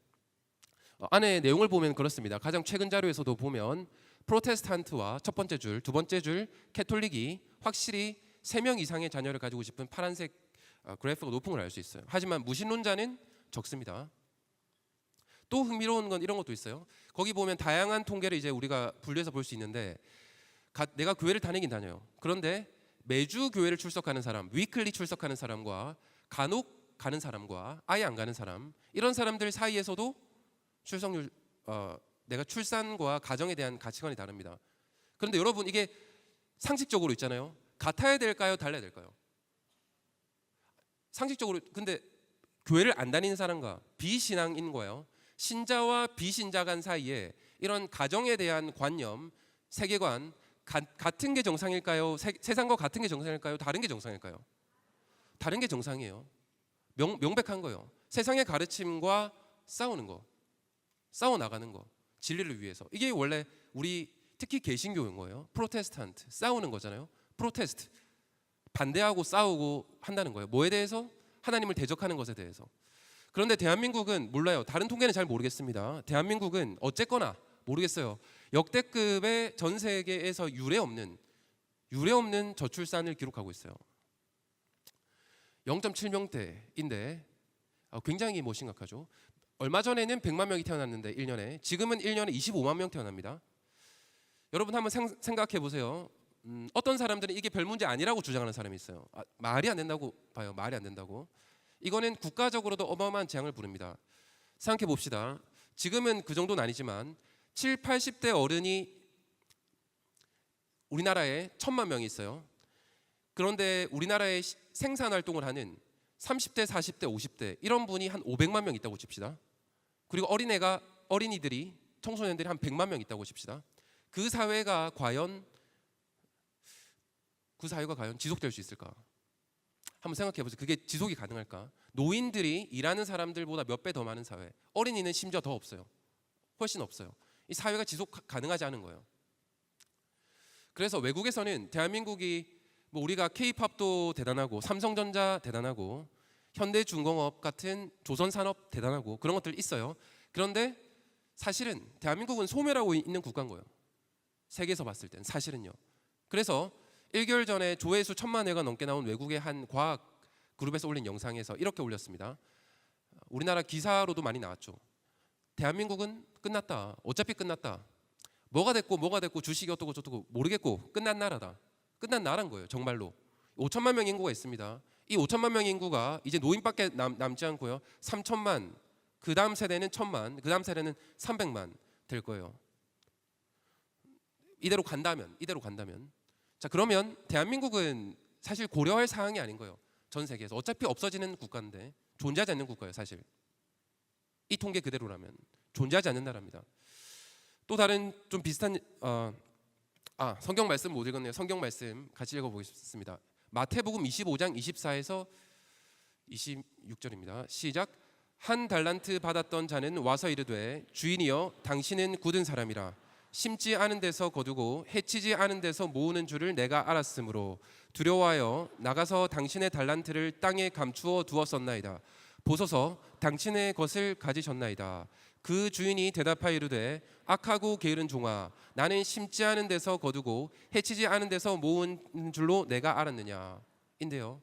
A: 안에 내용을 보면 그렇습니다. 가장 최근 자료에서도 보면 프로테스탄트와 첫 번째 줄, 두 번째 줄 캐톨릭이 확실히 3명 이상의 자녀를 가지고 싶은 파란색 그래프가 높은 걸 알 수 있어요. 하지만 무신론자는 적습니다. 또 흥미로운 건 이런 것도 있어요. 거기 보면 다양한 통계를 이제 우리가 분류해서 볼 수 있는데 내가 교회를 다니긴 다녀요. 그런데 매주 교회를 출석하는 사람, 위클리 출석하는 사람과 간혹 가는 사람과 아예 안 가는 사람 이런 사람들 사이에서도 출석률 내가 출산과 가정에 대한 가치관이 다릅니다. 그런데 여러분 이게 상식적으로 있잖아요. 같아야 될까요? 달라야 될까요? 상식적으로 근데 교회를 안 다니는 사람과 비신앙인과요. 신자와 비신자 간 사이에 이런 가정에 대한 관념, 세계관 같은 게 정상일까요? 세상과 같은 게 정상일까요? 다른 게 정상일까요? 다른 게 정상이에요. 명백한 거예요. 세상의 가르침과 싸우는 거, 싸워 나가는 거, 진리를 위해서. 이게 원래 우리 특히 개신교인 거예요. 프로테스탄트 싸우는 거잖아요. 프로테스트 반대하고 싸우고 한다는 거예요. 뭐에 대해서? 하나님을 대적하는 것에 대해서. 그런데 대한민국은 몰라요. 다른 통계는 잘 모르겠습니다. 대한민국은 어쨌거나 모르겠어요. 역대급의 전 세계에서 유례 없는 저출산을 기록하고 있어요. 0.7명대인데 굉장히 심각하죠. 얼마 전에는 100만 명이 태어났는데 1년에 지금은 1년에 25만 명 태어납니다. 여러분 한번 생각해 보세요. 어떤 사람들은 이게 별 문제 아니라고 주장하는 사람이 있어요. 말이 안 된다고 봐요. 말이 안 된다고. 이거는 국가적으로도 어마어마한 재앙을 부릅니다. 생각해 봅시다. 지금은 그 정도는 아니지만 7, 80대 어른이 우리나라에 1,000만 명이 있어요. 그런데 우리나라에 생산 활동을 하는 30대, 40대, 50대 이런 분이 한 500만 명 있다고 칩시다. 그리고 어린이들이 청소년들이 한 100만 명 있다고 칩시다. 그 사회가 과연 지속될 수 있을까? 한번 생각해 보세요. 그게 지속이 가능할까? 노인들이 일하는 사람들보다 몇 배 더 많은 사회. 어린이는 심지어 더 없어요. 훨씬 없어요. 이 사회가 지속 가능하지 않은 거예요. 그래서 외국에서는 대한민국이 우리가 K-팝도 대단하고 삼성전자 대단하고 현대중공업 같은 조선산업 대단하고 그런 것들 있어요. 그런데 사실은 대한민국은 소멸하고 있는 국가인 거예요. 세계에서 봤을 땐 사실은요. 그래서 1개월 전에 조회수 1,000만 회가 넘게 나온 외국의 한 과학 그룹에서 올린 영상에서 이렇게 올렸습니다. 우리나라 기사로도 많이 나왔죠. 대한민국은 끝났다. 어차피 끝났다. 뭐가 됐고 주식이 어떻고 저떻고 모르겠고 끝난 나라다. 끝난 나라인 거예요. 정말로. 5천만 명 인구가 있습니다. 이 5천만 명 인구가 이제 노인밖에 남지 않고요. 3천만, 그 다음 세대는 1,000만, 그 다음 세대는 300만 될 거예요. 이대로 간다면. 자, 그러면 대한민국은 사실 고려할 사항이 아닌 거예요. 전 세계에서 어차피 없어지는 국가인데 존재하지 않는 국가예요. 사실 이 통계 그대로라면 존재하지 않는 나라입니다. 또 다른 좀 비슷한 성경 말씀 못 읽었네요. 성경 말씀 같이 읽어보겠습니다. 마태복음 25장 24에서 26절입니다. 시작. 한 달란트 받았던 자는 와서 이르되 주인이여 당신은 굳은 사람이라 심지 않은 데서 거두고 해치지 않은 데서 모으는 줄을 내가 알았으므로 두려워하여 나가서 당신의 달란트를 땅에 감추어 두었었나이다. 보소서 당신의 것을 가지셨나이다. 그 주인이 대답하여 이르되 악하고 게으른 종아 나는 심지 않은 데서 거두고 해치지 않은 데서 모은 줄로 내가 알았느냐 인데요.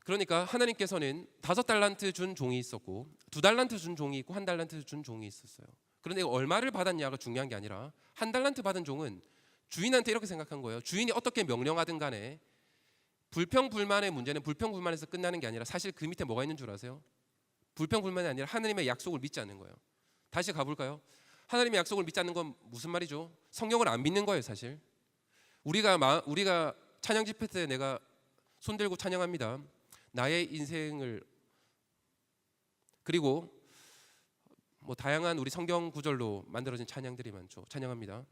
A: 그러니까 하나님께서는 5달란트 준 종이 있었고 2달란트 준 종이 있고 1달란트 준 종이 있었어요. 그런데 얼마를 받았냐가 중요한 게 아니라 1달란트 받은 종은 주인한테 이렇게 생각한 거예요. 주인이 어떻게 명령하든 간에 불평불만의 문제는 불평불만에서 끝나는 게 아니라 사실 그 밑에 뭐가 있는 줄 아세요? 불평불만이 아니라 하나님의 약속을 믿지 않는 거예요. 다시 가볼까요? 하나님의 약속을 믿지 않는 건 무슨 말이죠? 성경을 안 믿는 거예요. 사실 우리가 찬양 집회 때 내가 손 들고 찬양합니다. 나의 인생을 그리고 뭐 다양한 우리 성경 구절로 만들어진 찬양들이 많죠. 찬양합니다.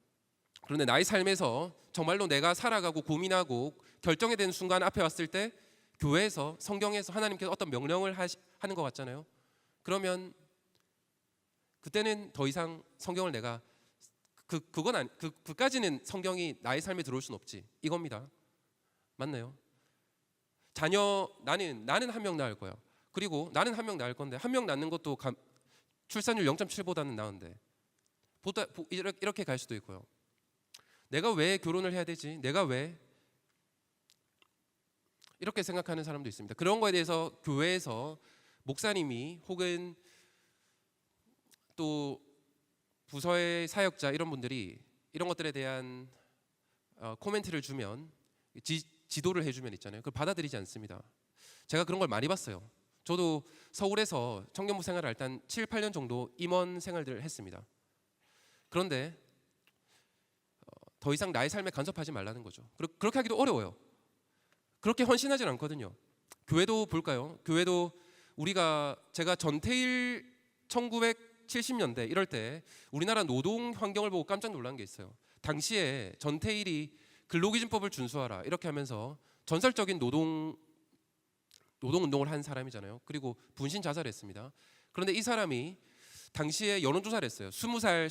A: 그런데 나의 삶에서 정말로 내가 살아가고 고민하고 결정에 된 순간 앞에 왔을 때 교회에서 성경에서 하나님께서 어떤 명령을 하는 것 같잖아요. 그러면 그때는 더 이상 성경을 내가 그까지는 성경이 나의 삶에 들어올 수는 없지 이겁니다. 맞나요? 자녀 나는 한 명 낳을 거야. 그리고 나는 한 명 낳을 건데 한 명 낳는 것도 출산율 0.7보다는 나은데 이렇게 갈 수도 있고요. 내가 왜 결혼을 해야 되지? 내가 왜? 이렇게 생각하는 사람도 있습니다. 그런 거에 대해서 교회에서 목사님이 혹은 또 부서의 사역자 이런 분들이 이런 것들에 대한 코멘트를 주면 지도를 해주면 있잖아요. 그걸 받아들이지 않습니다. 제가 그런 걸 많이 봤어요. 저도 서울에서 청년부 생활을 할 때 한 7, 8년 정도 임원 생활들을 했습니다. 그런데 더 이상 나의 삶에 간섭하지 말라는 거죠. 그렇게 하기도 어려워요. 그렇게 헌신하진 않거든요. 교회도 볼까요? 교회도 제가 전태일 1970년대 이럴 때 우리나라 노동 환경을 보고 깜짝 놀란 게 있어요. 당시에 전태일이 근로기준법을 준수하라 이렇게 하면서 전설적인 노동 운동을 한 사람이잖아요. 그리고 분신 자살했습니다. 그런데 이 사람이 당시에 여론조사를 했어요. 20살,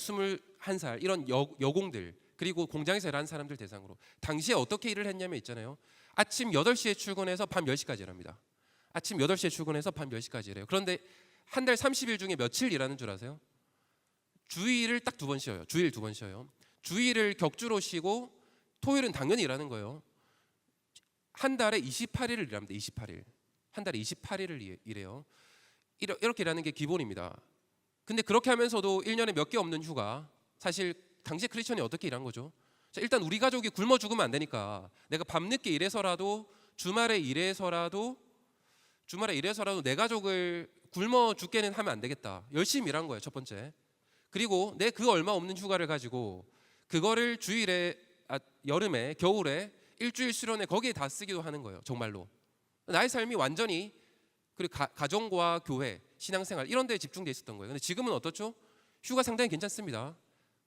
A: 21살 이런 여공들 그리고 공장에서 일하는 사람들 대상으로 당시에 어떻게 일을 했냐면 있잖아요. 아침 8시에 출근해서 밤 10시까지 일합니다. 아침 8시에 출근해서 밤 10시까지 일해요. 그런데 한 달 30일 중에 며칠 일하는 줄 아세요? 주일을 딱 2번 쉬어요. 주일 2번 쉬어요. 주일을 격주로 쉬고 토요일은 당연히 일하는 거예요. 한 달에 28일을 일합니다. 28일. 한 달에 28일을 일해요. 이렇게 일하는 게 기본입니다. 근데 그렇게 하면서도 1년에 몇 개 없는 휴가. 사실 당시 크리스천이 어떻게 일한 거죠? 자, 일단 우리 가족이 굶어 죽으면 안 되니까 내가 밤늦게 일해서라도 주말에 일해서라도 내 가족을 굶어 죽게는 하면 안 되겠다. 열심히 일한 거예요. 첫 번째. 그리고 내 그 얼마 없는 휴가를 가지고 그거를 여름에 겨울에 일주일 수련회 거기에 다 쓰기도 하는 거예요. 정말로. 나의 삶이 완전히 그리고 가정과 교회, 신앙생활 이런 데에 집중돼 있었던 거예요. 근데 지금은 어떻죠? 휴가 상당히 괜찮습니다.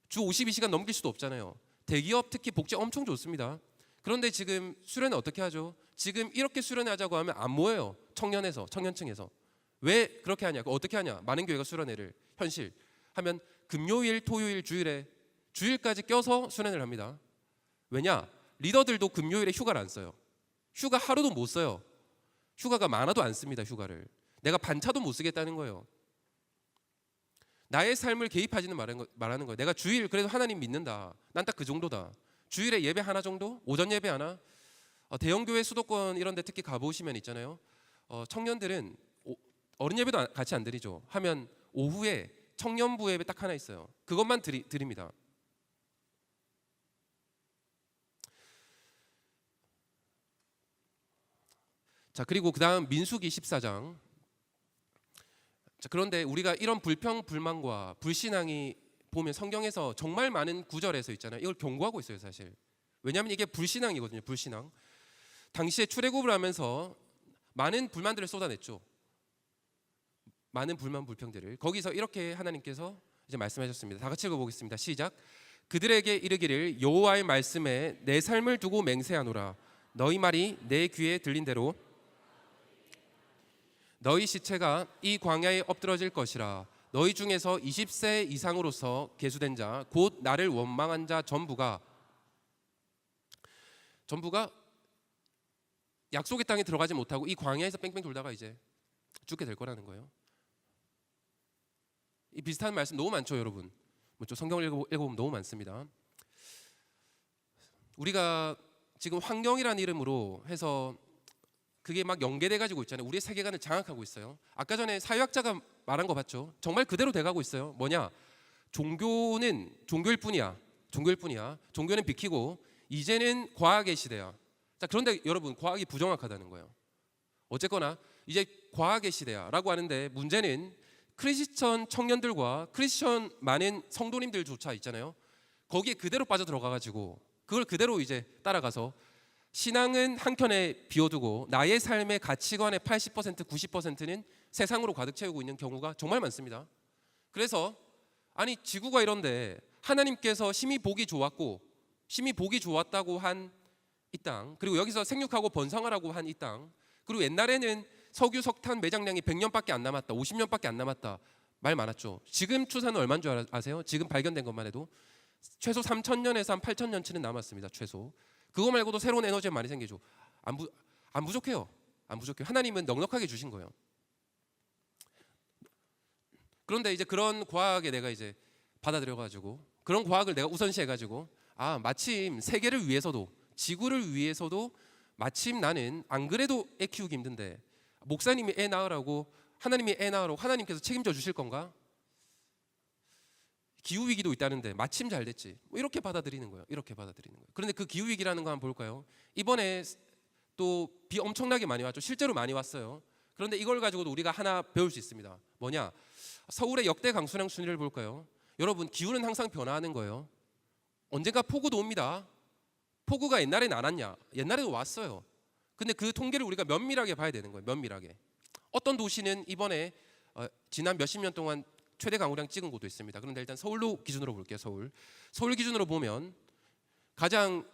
A: 주 52시간 넘길 수도 없잖아요. 대기업 특히 복지 엄청 좋습니다. 그런데 지금 수련회 어떻게 하죠? 지금 이렇게 수련회 하자고 하면 안 모여요. 청년층에서. 왜 그렇게 하냐? 어떻게 하냐? 많은 교회가 수련회를 현실 하면 금요일, 토요일, 주일까지 껴서 수련회를 합니다. 왜냐? 리더들도 금요일에 휴가를 안 써요. 휴가 하루도 못 써요. 휴가가 많아도 안 씁니다. 휴가를. 내가 반차도 못 쓰겠다는 거예요. 나의 삶을 개입하지는 말하는 거예요. 내가 주일 그래도 하나님 믿는다. 난 딱 그 정도다. 주일에 예배 하나 정도? 오전 예배 하나? 대형교회 수도권 이런 데 특히 가보시면 있잖아요. 청년들은 어른 예배도 같이 안 드리죠. 하면 오후에 청년부에 딱 하나 있어요. 그것만 드립니다. 자, 그리고 그다음 민수기 14장. 자, 그런데 우리가 이런 불평 불만과 불신앙이 보면 성경에서 정말 많은 구절에서 있잖아요. 이걸 경고하고 있어요, 사실. 왜냐하면 이게 불신앙이거든요. 불신앙. 당시에 출애굽을 하면서 많은 불만들을 쏟아냈죠. 많은 불만 불평들을. 거기서 이렇게 하나님께서 이제 말씀하셨습니다. 다 같이 읽어보겠습니다. 시작. 그들에게 이르기를 여호와의 말씀에 내 삶을 두고 맹세하노라. 너희 말이 내 귀에 들린 대로 너희 시체가 이 광야에 엎드러질 것이라. 너희 중에서 20세 이상으로서 계수된 자 곧 나를 원망한 자 전부가 약속의 땅에 들어가지 못하고 이 광야에서 뺑뺑 돌다가 이제 죽게 될 거라는 거예요. 이 비슷한 말씀 너무 많죠, 여러분. 뭐죠? 성경을 읽어보면 너무 많습니다. 우리가 지금 환경이라는 이름으로 해서 그게 막 연계돼 가지고 있잖아요. 우리의 세계관을 장악하고 있어요. 아까 전에 사회학자가 말한 거 봤죠? 정말 그대로 돼가고 있어요. 뭐냐? 종교는 종교일 뿐이야. 종교는 비키고 이제는 과학의 시대야. 자, 그런데 여러분, 과학이 부정확하다는 거예요. 어쨌거나 이제 과학의 시대야라고 하는데 문제는 크리스천 청년들과 크리스천 많은 성도님들조차 있잖아요. 거기에 그대로 빠져 들어가 가지고 그걸 그대로 이제 따라가서 신앙은 한켠에 비워두고 나의 삶의 가치관의 80% 90%는 세상으로 가득 채우고 있는 경우가 정말 많습니다. 그래서 아니 지구가 이런데 하나님께서 심히 보기 좋았다고 한 이 땅, 그리고 여기서 생육하고 번성하라고 한 이 땅, 그리고 옛날에는 석유 석탄 매장량이 100년밖에 안 남았다, 50년밖에 안 남았다 말 많았죠. 지금 추산은 얼마인 줄 아세요? 지금 발견된 것만 해도 최소 3,000년에서 한 8,000년치는 남았습니다. 최소. 그거 말고도 새로운 에너지가 많이 생기죠. 안 부족해요. 하나님은 넉넉하게 주신 거예요. 그런데 이제 그런 과학에 내가 이제 받아들여 가지고 그런 과학을 내가 우선시해 가지고 마침 세계를 위해서도 지구를 위해서도 마침 나는 안 그래도 애 키우기 힘든데 목사님이 애 낳으라고 하나님이 애 낳으라고 하나님께서 책임져 주실 건가? 기후 위기도 있다는데 마침 잘 됐지. 뭐 이렇게 받아들이는 거예요. 그런데 그 기후 위기라는 거 한번 볼까요? 이번에 또 비 엄청나게 많이 왔죠. 실제로 많이 왔어요. 그런데 이걸 가지고도 우리가 하나 배울 수 있습니다. 뭐냐? 서울의 역대 강수량 순위를 볼까요? 여러분, 기후는 항상 변화하는 거예요. 언젠가 폭우도 옵니다. 폭우가 옛날에는 안 왔냐? 옛날에도 왔어요. 근데 그 통계를 우리가 면밀하게 봐야 되는 거예요. 면밀하게. 어떤 도시는 이번에 지난 몇십 년 동안 최대 강우량 찍은 곳도 있습니다. 그런데 일단 서울로 기준으로 볼게요. 서울 기준으로 보면 가장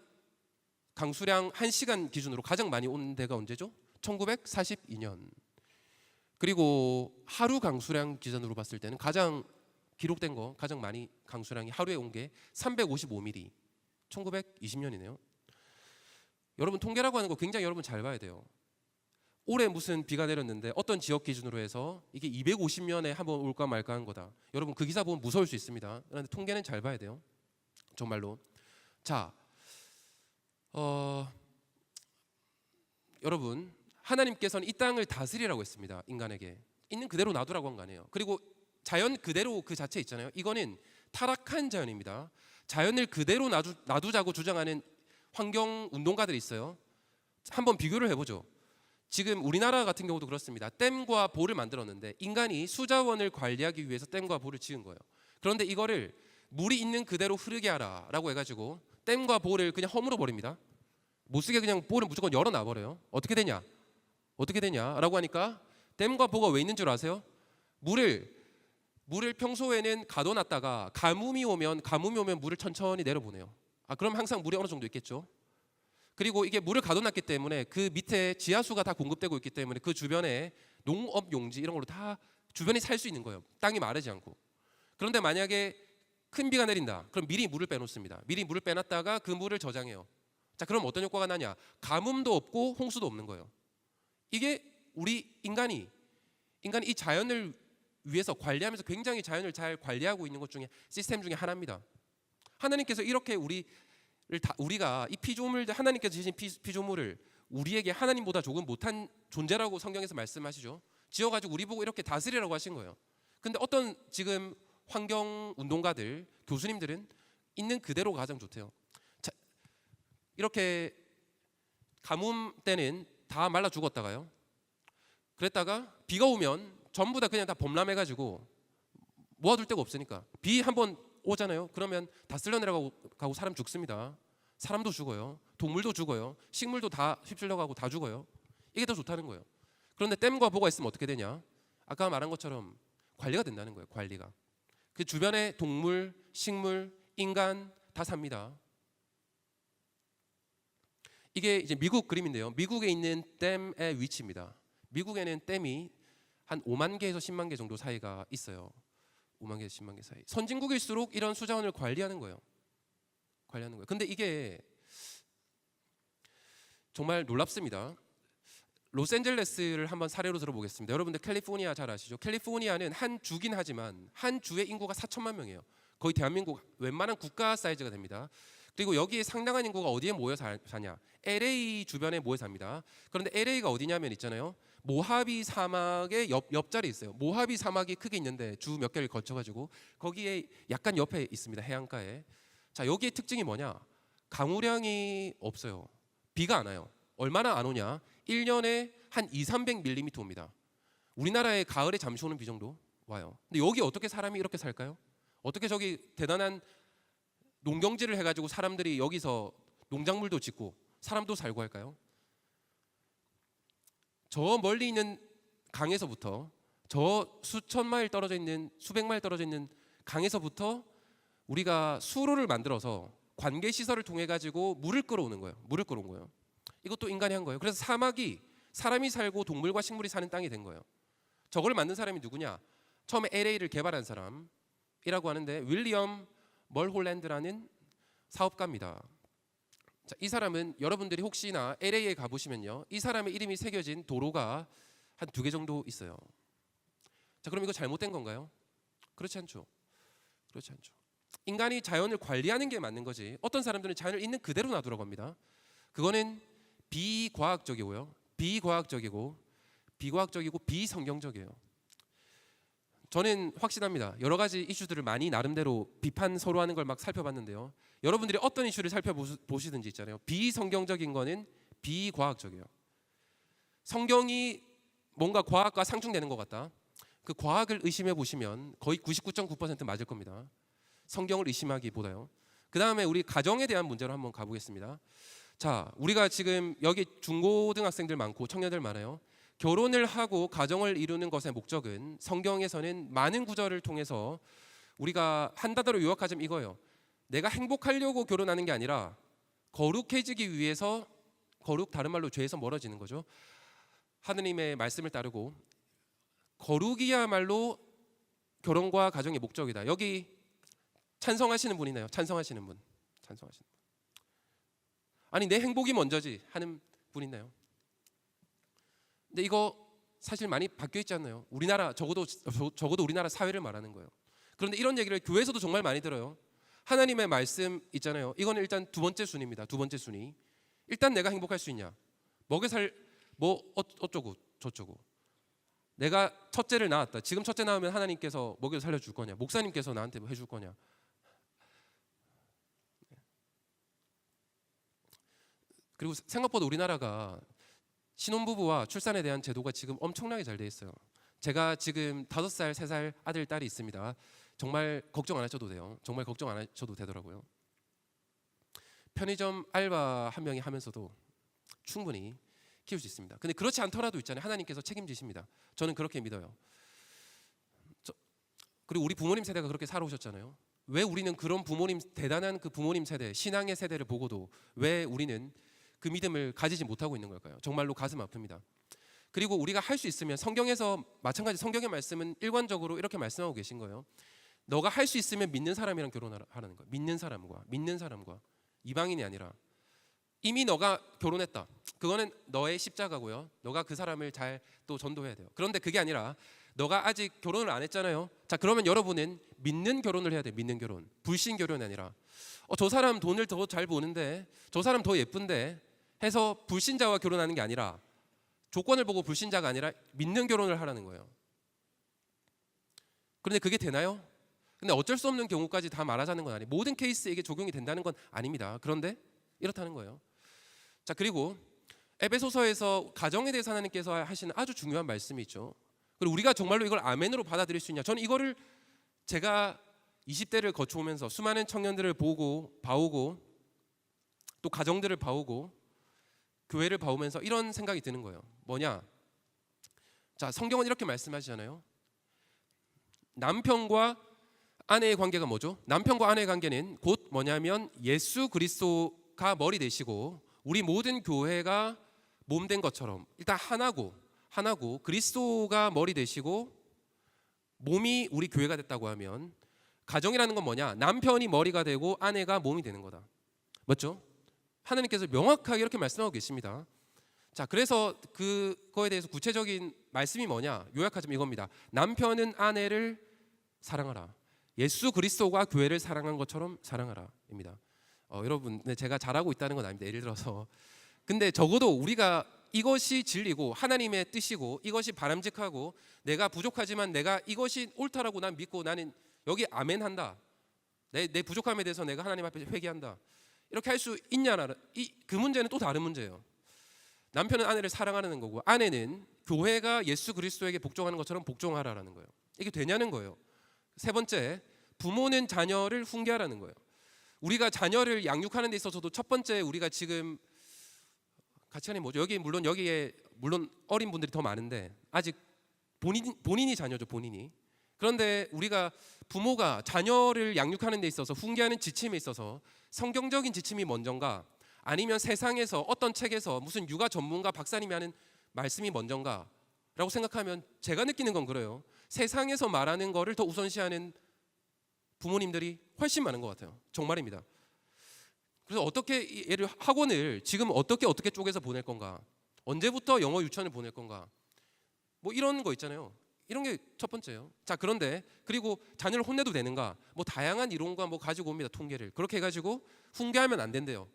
A: 강수량 1시간 기준으로 가장 많이 온 데가 언제죠? 1942년. 그리고 하루 강수량 기준으로 봤을 때는 가장 기록된 거 가장 많이 강수량이 하루에 온 게 355mm. 1920년이네요. 여러분, 통계라고 하는 거 굉장히 여러분 잘 봐야 돼요. 올해 무슨 비가 내렸는데 어떤 지역 기준으로 해서 이게 250년에 한번 올까 말까 한 거다. 여러분, 그 기사 보면 무서울 수 있습니다. 그런데 통계는 잘 봐야 돼요. 정말로. 자, 여러분, 하나님께서는 이 땅을 다스리라고 했습니다. 인간에게. 있는 그대로 놔두라고 한 거 아니에요. 그리고 자연 그대로 그 자체 있잖아요. 이거는 타락한 자연입니다. 자연을 그대로 놔두자고 주장하는 환경 운동가들이 있어요. 한번 비교를 해보죠. 지금 우리나라 같은 경우도 그렇습니다. 댐과 보를 만들었는데 인간이 수자원을 관리하기 위해서 댐과 보를 지은 거예요. 그런데 이거를 물이 있는 그대로 흐르게 하라라고 해가지고 댐과 보를 그냥 허물어 버립니다. 못 쓰게 그냥 보를 무조건 열어놔 버려요. 어떻게 되냐라고 하니까 댐과 보가 왜 있는 줄 아세요? 물을 평소에는 가둬놨다가 가뭄이 오면 물을 천천히 내려보내요. 그럼 항상 물이 어느 정도 있겠죠. 그리고 이게 물을 가둬놨기 때문에 그 밑에 지하수가 다 공급되고 있기 때문에 그 주변에 농업 용지 이런 걸로 다 주변이 살 수 있는 거예요. 땅이 마르지 않고. 그런데 만약에 큰 비가 내린다. 그럼 미리 물을 빼놓습니다. 미리 물을 빼놨다가 그 물을 저장해요. 자, 그럼 어떤 효과가 나냐? 가뭄도 없고 홍수도 없는 거예요. 이게 우리 인간이 이 자연을 위해서 관리하면서 굉장히 자연을 잘 관리하고 있는 것 중에 시스템 중에 하나입니다. 하나님께서 이렇게 우리가 이 피조물들, 하나님께서 주신 피조물을 우리에게 하나님보다 조금 못한 존재라고 성경에서 말씀하시죠. 지어가지고 우리 보고 이렇게 다스리라고 하신 거예요. 근데 어떤 지금 환경 운동가들, 교수님들은 있는 그대로가 가장 좋대요. 자, 이렇게 가뭄 때는 다 말라 죽었다가요. 그랬다가 비가 오면 전부 다 그냥 다 범람해가지고 모아둘 데가 없으니까 비 한번 오잖아요. 그러면 다 쓸려 내려가고 사람 죽습니다. 사람도 죽어요. 동물도 죽어요. 식물도 다 휩쓸려 가고 다 죽어요. 이게 더 좋다는 거예요. 그런데 댐과 보가 있으면 어떻게 되냐? 아까 말한 것처럼 관리가 된다는 거예요. 관리가. 그 주변에 동물, 식물, 인간 다 삽니다. 이게 이제 미국 그림인데요. 미국에 있는 댐의 위치입니다. 미국에는 댐이 한 5만 개에서 10만 개 정도 사이가 있어요. 5만 개에서 10만 개 사이. 선진국일수록 이런 수자원을 관리하는 거예요. 관리하는 거예요. 근데 이게 정말 놀랍습니다. 로스앤젤레스를 한번 사례로 들어보겠습니다. 여러분들 캘리포니아 잘 아시죠? 캘리포니아는 한 주긴 하지만 한 주의 인구가 4천만 명이에요. 거의 대한민국 웬만한 국가 사이즈가 됩니다. 그리고 여기에 상당한 인구가 어디에 모여 사냐? LA 주변에 모여 삽니다. 그런데 LA가 어디냐면 있잖아요. 모하비 사막의 옆자리에 있어요. 모하비 사막이 크게 있는데 주 몇 개를 거쳐가지고 거기에 약간 옆에 있습니다. 해안가에. 자, 여기의 특징이 뭐냐? 강우량이 없어요. 비가 안 와요. 얼마나 안 오냐? 1년에 한 200~300mm 옵니다. 우리나라의 가을에 잠시 오는 비 정도 와요. 근데 여기 어떻게 사람이 이렇게 살까요? 어떻게 저기 대단한 농경지를 해가지고 사람들이 여기서 농작물도 짓고 사람도 살고 할까요? 저 멀리 있는 강에서부터 저 수천 마일 떨어져 있는 수백 마일 떨어져 있는 강에서부터 우리가 수로를 만들어서 관계 시설을 통해 가지고 물을 끌어오는 거예요. 물을 끌어온 거예요. 이것도 인간이 한 거예요. 그래서 사막이 사람이 살고 동물과 식물이 사는 땅이 된 거예요. 저걸 만든 사람이 누구냐? 처음에 LA를 개발한 사람이라고 하는데 윌리엄 멀홀랜드라는 사업가입니다. 자, 이 사람은 여러분들이 혹시나 LA에 가보시면요, 이 사람의 이름이 새겨진 도로가 한 2개 정도 있어요. 자, 그럼 이거 잘못된 건가요? 그렇지 않죠. 그렇지 않죠. 인간이 자연을 관리하는 게 맞는 거지. 어떤 사람들은 자연을 있는 그대로 놔두라고 합니다. 그거는 비과학적이고 비성경적이에요. 저는 확신합니다. 여러 가지 이슈들을 많이 나름대로 비판 서로 하는 걸 막 살펴봤는데요. 여러분들이 어떤 이슈를 살펴보시든지 있잖아요. 비성경적인 거는 비과학적이에요. 성경이 뭔가 과학과 상충되는 것 같다. 그 과학을 의심해 보시면 거의 99.9% 맞을 겁니다. 성경을 의심하기보다요. 그 다음에 우리 가정에 대한 문제로 한번 가보겠습니다. 자, 우리가 지금 여기 중고등학생들 많고 청년들 많아요. 결혼을 하고 가정을 이루는 것의 목적은 성경에서는 많은 구절을 통해서 우리가 한 단어로 요약하자면 이거예요. 내가 행복하려고 결혼하는 게 아니라 거룩해지기 위해서, 거룩 다른 말로 죄에서 멀어지는 거죠. 하느님의 말씀을 따르고 거룩이야말로 결혼과 가정의 목적이다. 여기 찬성하시는 분 있나요? 찬성하시는 분. 아니 내 행복이 먼저지 하는 분 있나요? 근데 이거 사실 많이 바뀌어 있지 않나요? 우리나라 적어도 우리나라 사회를 말하는 거예요. 그런데 이런 얘기를 교회에서도 정말 많이 들어요. 하나님의 말씀 있잖아요. 이거는 일단 두 번째 순위입니다. 두 번째 순위. 일단 내가 행복할 수 있냐? 어쩌고 저쩌고. 내가 첫째를 낳았다. 지금 첫째 낳으면 하나님께서 먹여 살려줄 거냐? 목사님께서 나한테 뭐 해줄 거냐? 그리고 생각보다 우리나라가 신혼부부와 출산에 대한 제도가 지금 엄청나게 잘 돼 있어요. 제가 지금 5살, 3살 아들, 딸이 있습니다. 정말 걱정 안 하셔도 돼요. 정말 걱정 안 하셔도 되더라고요. 편의점 알바 한 명이 하면서도 충분히 키울 수 있습니다. 근데 그렇지 않더라도 있잖아요. 하나님께서 책임지십니다. 저는 그렇게 믿어요. 그리고 우리 부모님 세대가 그렇게 살아오셨잖아요. 왜 우리는 그런 부모님, 대단한 그 부모님 세대, 신앙의 세대를 보고도 왜 우리는 그 믿음을 가지지 못하고 있는 걸까요? 정말로 가슴 아픕니다. 그리고 우리가 할 수 있으면 성경에서 마찬가지 성경의 말씀은 일관적으로 이렇게 말씀하고 계신 거예요. 너가 할 수 있으면 믿는 사람이랑 결혼하라는 거예요. 믿는 사람과 이방인이 아니라 이미 너가 결혼했다. 그거는 너의 십자가고요. 너가 그 사람을 잘 또 전도해야 돼요. 그런데 그게 아니라 너가 아직 결혼을 안 했잖아요. 자, 그러면 여러분은 믿는 결혼을 해야 돼요. 믿는 결혼. 불신 결혼이 아니라 저 사람 돈을 더 잘 버는데 저 사람 더 예쁜데 해서 불신자와 결혼하는 게 아니라 조건을 보고 불신자가 아니라 믿는 결혼을 하라는 거예요. 그런데 그게 되나요? 근데 어쩔 수 없는 경우까지 다 말하자는 건 아니에요. 모든 케이스에 이게 적용이 된다는 건 아닙니다. 그런데 이렇다는 거예요. 자, 그리고 에베소서에서 가정에 대해서 하나님께서 하시는 아주 중요한 말씀이 있죠. 그리고 우리가 정말로 이걸 아멘으로 받아들일 수 있냐? 저는 이거를 제가 20대를 거쳐오면서 수많은 청년들을 봐오고 또 가정들을 봐오고 교회를 봐오면서 이런 생각이 드는 거예요. 뭐냐? 자, 성경은 이렇게 말씀하시잖아요. 남편과 아내의 관계가 뭐죠? 남편과 아내의 관계는 곧 뭐냐면 예수 그리스도가 머리 되시고 우리 모든 교회가 몸 된 것처럼 일단 하나고 그리스도가 머리 되시고 몸이 우리 교회가 됐다고 하면 가정이라는 건 뭐냐? 남편이 머리가 되고 아내가 몸이 되는 거다. 맞죠? 하나님께서 명확하게 이렇게 말씀하고 계십니다. 자, 그래서 그거에 대해서 구체적인 말씀이 뭐냐? 요약하자면 이겁니다. 남편은 아내를 사랑하라. 예수 그리스도가 교회를 사랑한 것처럼 사랑하라입니다. 여러분, 제가 잘하고 있다는 건 아닙니다. 예를 들어서 근데 적어도 우리가 이것이 진리고 하나님의 뜻이고 이것이 바람직하고 내가 부족하지만 내가 이것이 옳다라고 난 믿고 나는 여기 아멘한다. 내 부족함에 대해서 내가 하나님 앞에 회개한다. 이렇게 할 수 있냐나 그 문제는 또 다른 문제예요. 남편은 아내를 사랑하는 거고 아내는 교회가 예수 그리스도에게 복종하는 것처럼 복종하라라는 거예요. 이게 되냐는 거예요. 세 번째, 부모는 자녀를 훈계하라는 거예요. 우리가 자녀를 양육하는 데 있어서도 첫 번째 우리가 지금 가치관이 뭐죠? 여기에 물론 어린 분들이 더 많은데 아직 본인이 자녀죠, 본인이. 그런데 우리가 부모가 자녀를 양육하는 데 있어서 훈계하는 지침에 있어서 성경적인 지침이 먼저인가 아니면 세상에서 어떤 책에서 무슨 육아 전문가 박사님이 하는 말씀이 먼저인가 라고 생각하면 제가 느끼는 건 그래요. 세상에서 말하는 거를 더 우선시하는 부모님들이 훨씬 많은 것 같아요. 정말입니다. 그래서 어떻게 얘를 학원을 지금 어떻게 쪼개서 보낼 건가? 언제부터 영어 유치원을 보낼 건가? 뭐 이런 거 있잖아요. 이런 게 첫 번째예요. 자, 그런데 그리고 자녀를 혼내도 되는가? 뭐 다양한 이론과 뭐 가지고 옵니다. 통계를. 그렇게 해가지고 훈계하면 안 된대요.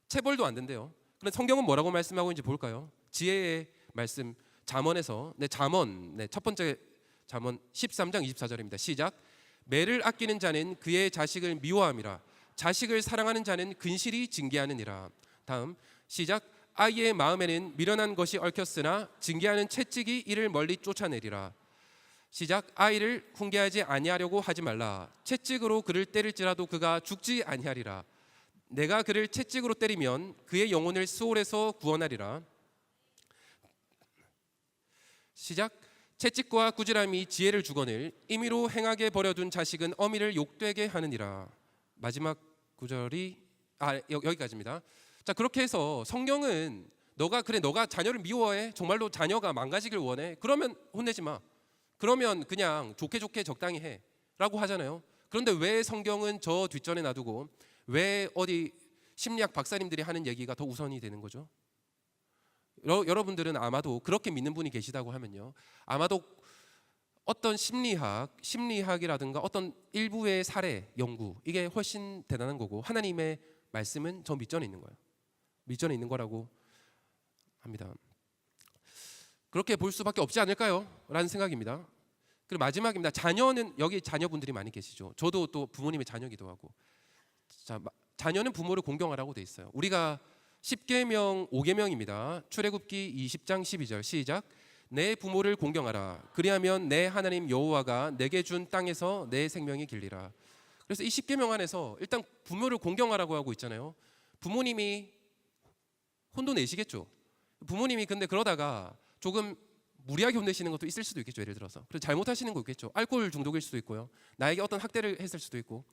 A: 체벌도 안 된대요. 그런데 성경은 뭐라고 말씀하고 있는지 볼까요? 지혜의 말씀 잠언에서 잠언 첫 번째 잠언 13장 24절입니다. 시작. 매를 아끼는 자는 그의 자식을 미워함이라. 자식을 사랑하는 자는 근실이 징계하느니라. 다음 시작. 아이의 마음에는 미련한 것이 얽혔으나 징계하는 채찍이 이를 멀리 쫓아내리라. 시작. 아이를 훈계하지 아니하려고 하지 말라. 채찍으로 그를 때릴지라도 그가 죽지 아니하리라. 내가 그를 채찍으로 때리면 그의 영혼을 수월에서 구원하리라. 시작. 채찍과 꾸지람이 지혜를 주거늘 임의로 행하게 버려둔 자식은 어미를 욕되게 하느니라. 마지막 구절이 여기까지입니다. 자, 그렇게 해서 성경은 너가 자녀를 미워해, 정말로 자녀가 망가지길 원해, 그러면 혼내지 마. 그러면 그냥 좋게 적당히 해라고 하잖아요. 그런데 왜 성경은 저 뒷전에 놔두고 왜 어디 심리학 박사님들이 하는 얘기가 더 우선이 되는 거죠? 여러분들은 아마도 그렇게 믿는 분이 계시다고 하면요, 아마도 어떤 심리학이라든가 어떤 일부의 사례 연구, 이게 훨씬 대단한 거고 하나님의 말씀은 저 밑전에 있는 거예요. 밑전에 있는 거라고 합니다. 그렇게 볼 수밖에 없지 않을까요? 라는 생각입니다. 그리고 마지막입니다. 자녀는, 여기 자녀분들이 많이 계시죠. 저도 또 부모님의 자녀기도 하고. 자, 자녀는 부모를 공경하라고 돼 있어요. 우리가 10계명 5계명입니다. 출애굽기 20장 12절 시작. 내 부모를 공경하라. 그리하면 내 하나님 여호와가 내게 준 땅에서 내 생명이 길리라. 그래서 이 10계명 안에서 일단 부모를 공경하라고 하고 있잖아요. 부모님이 혼도 내시겠죠. 부모님이 근데 그러다가 조금 무리하게 혼내시는 것도 있을 수도 있겠죠. 예를 들어서. 그래서 잘못하시는 거 있겠죠. 알코올 중독일 수도 있고요. 나에게 어떤 학대를 했을 수도 있고.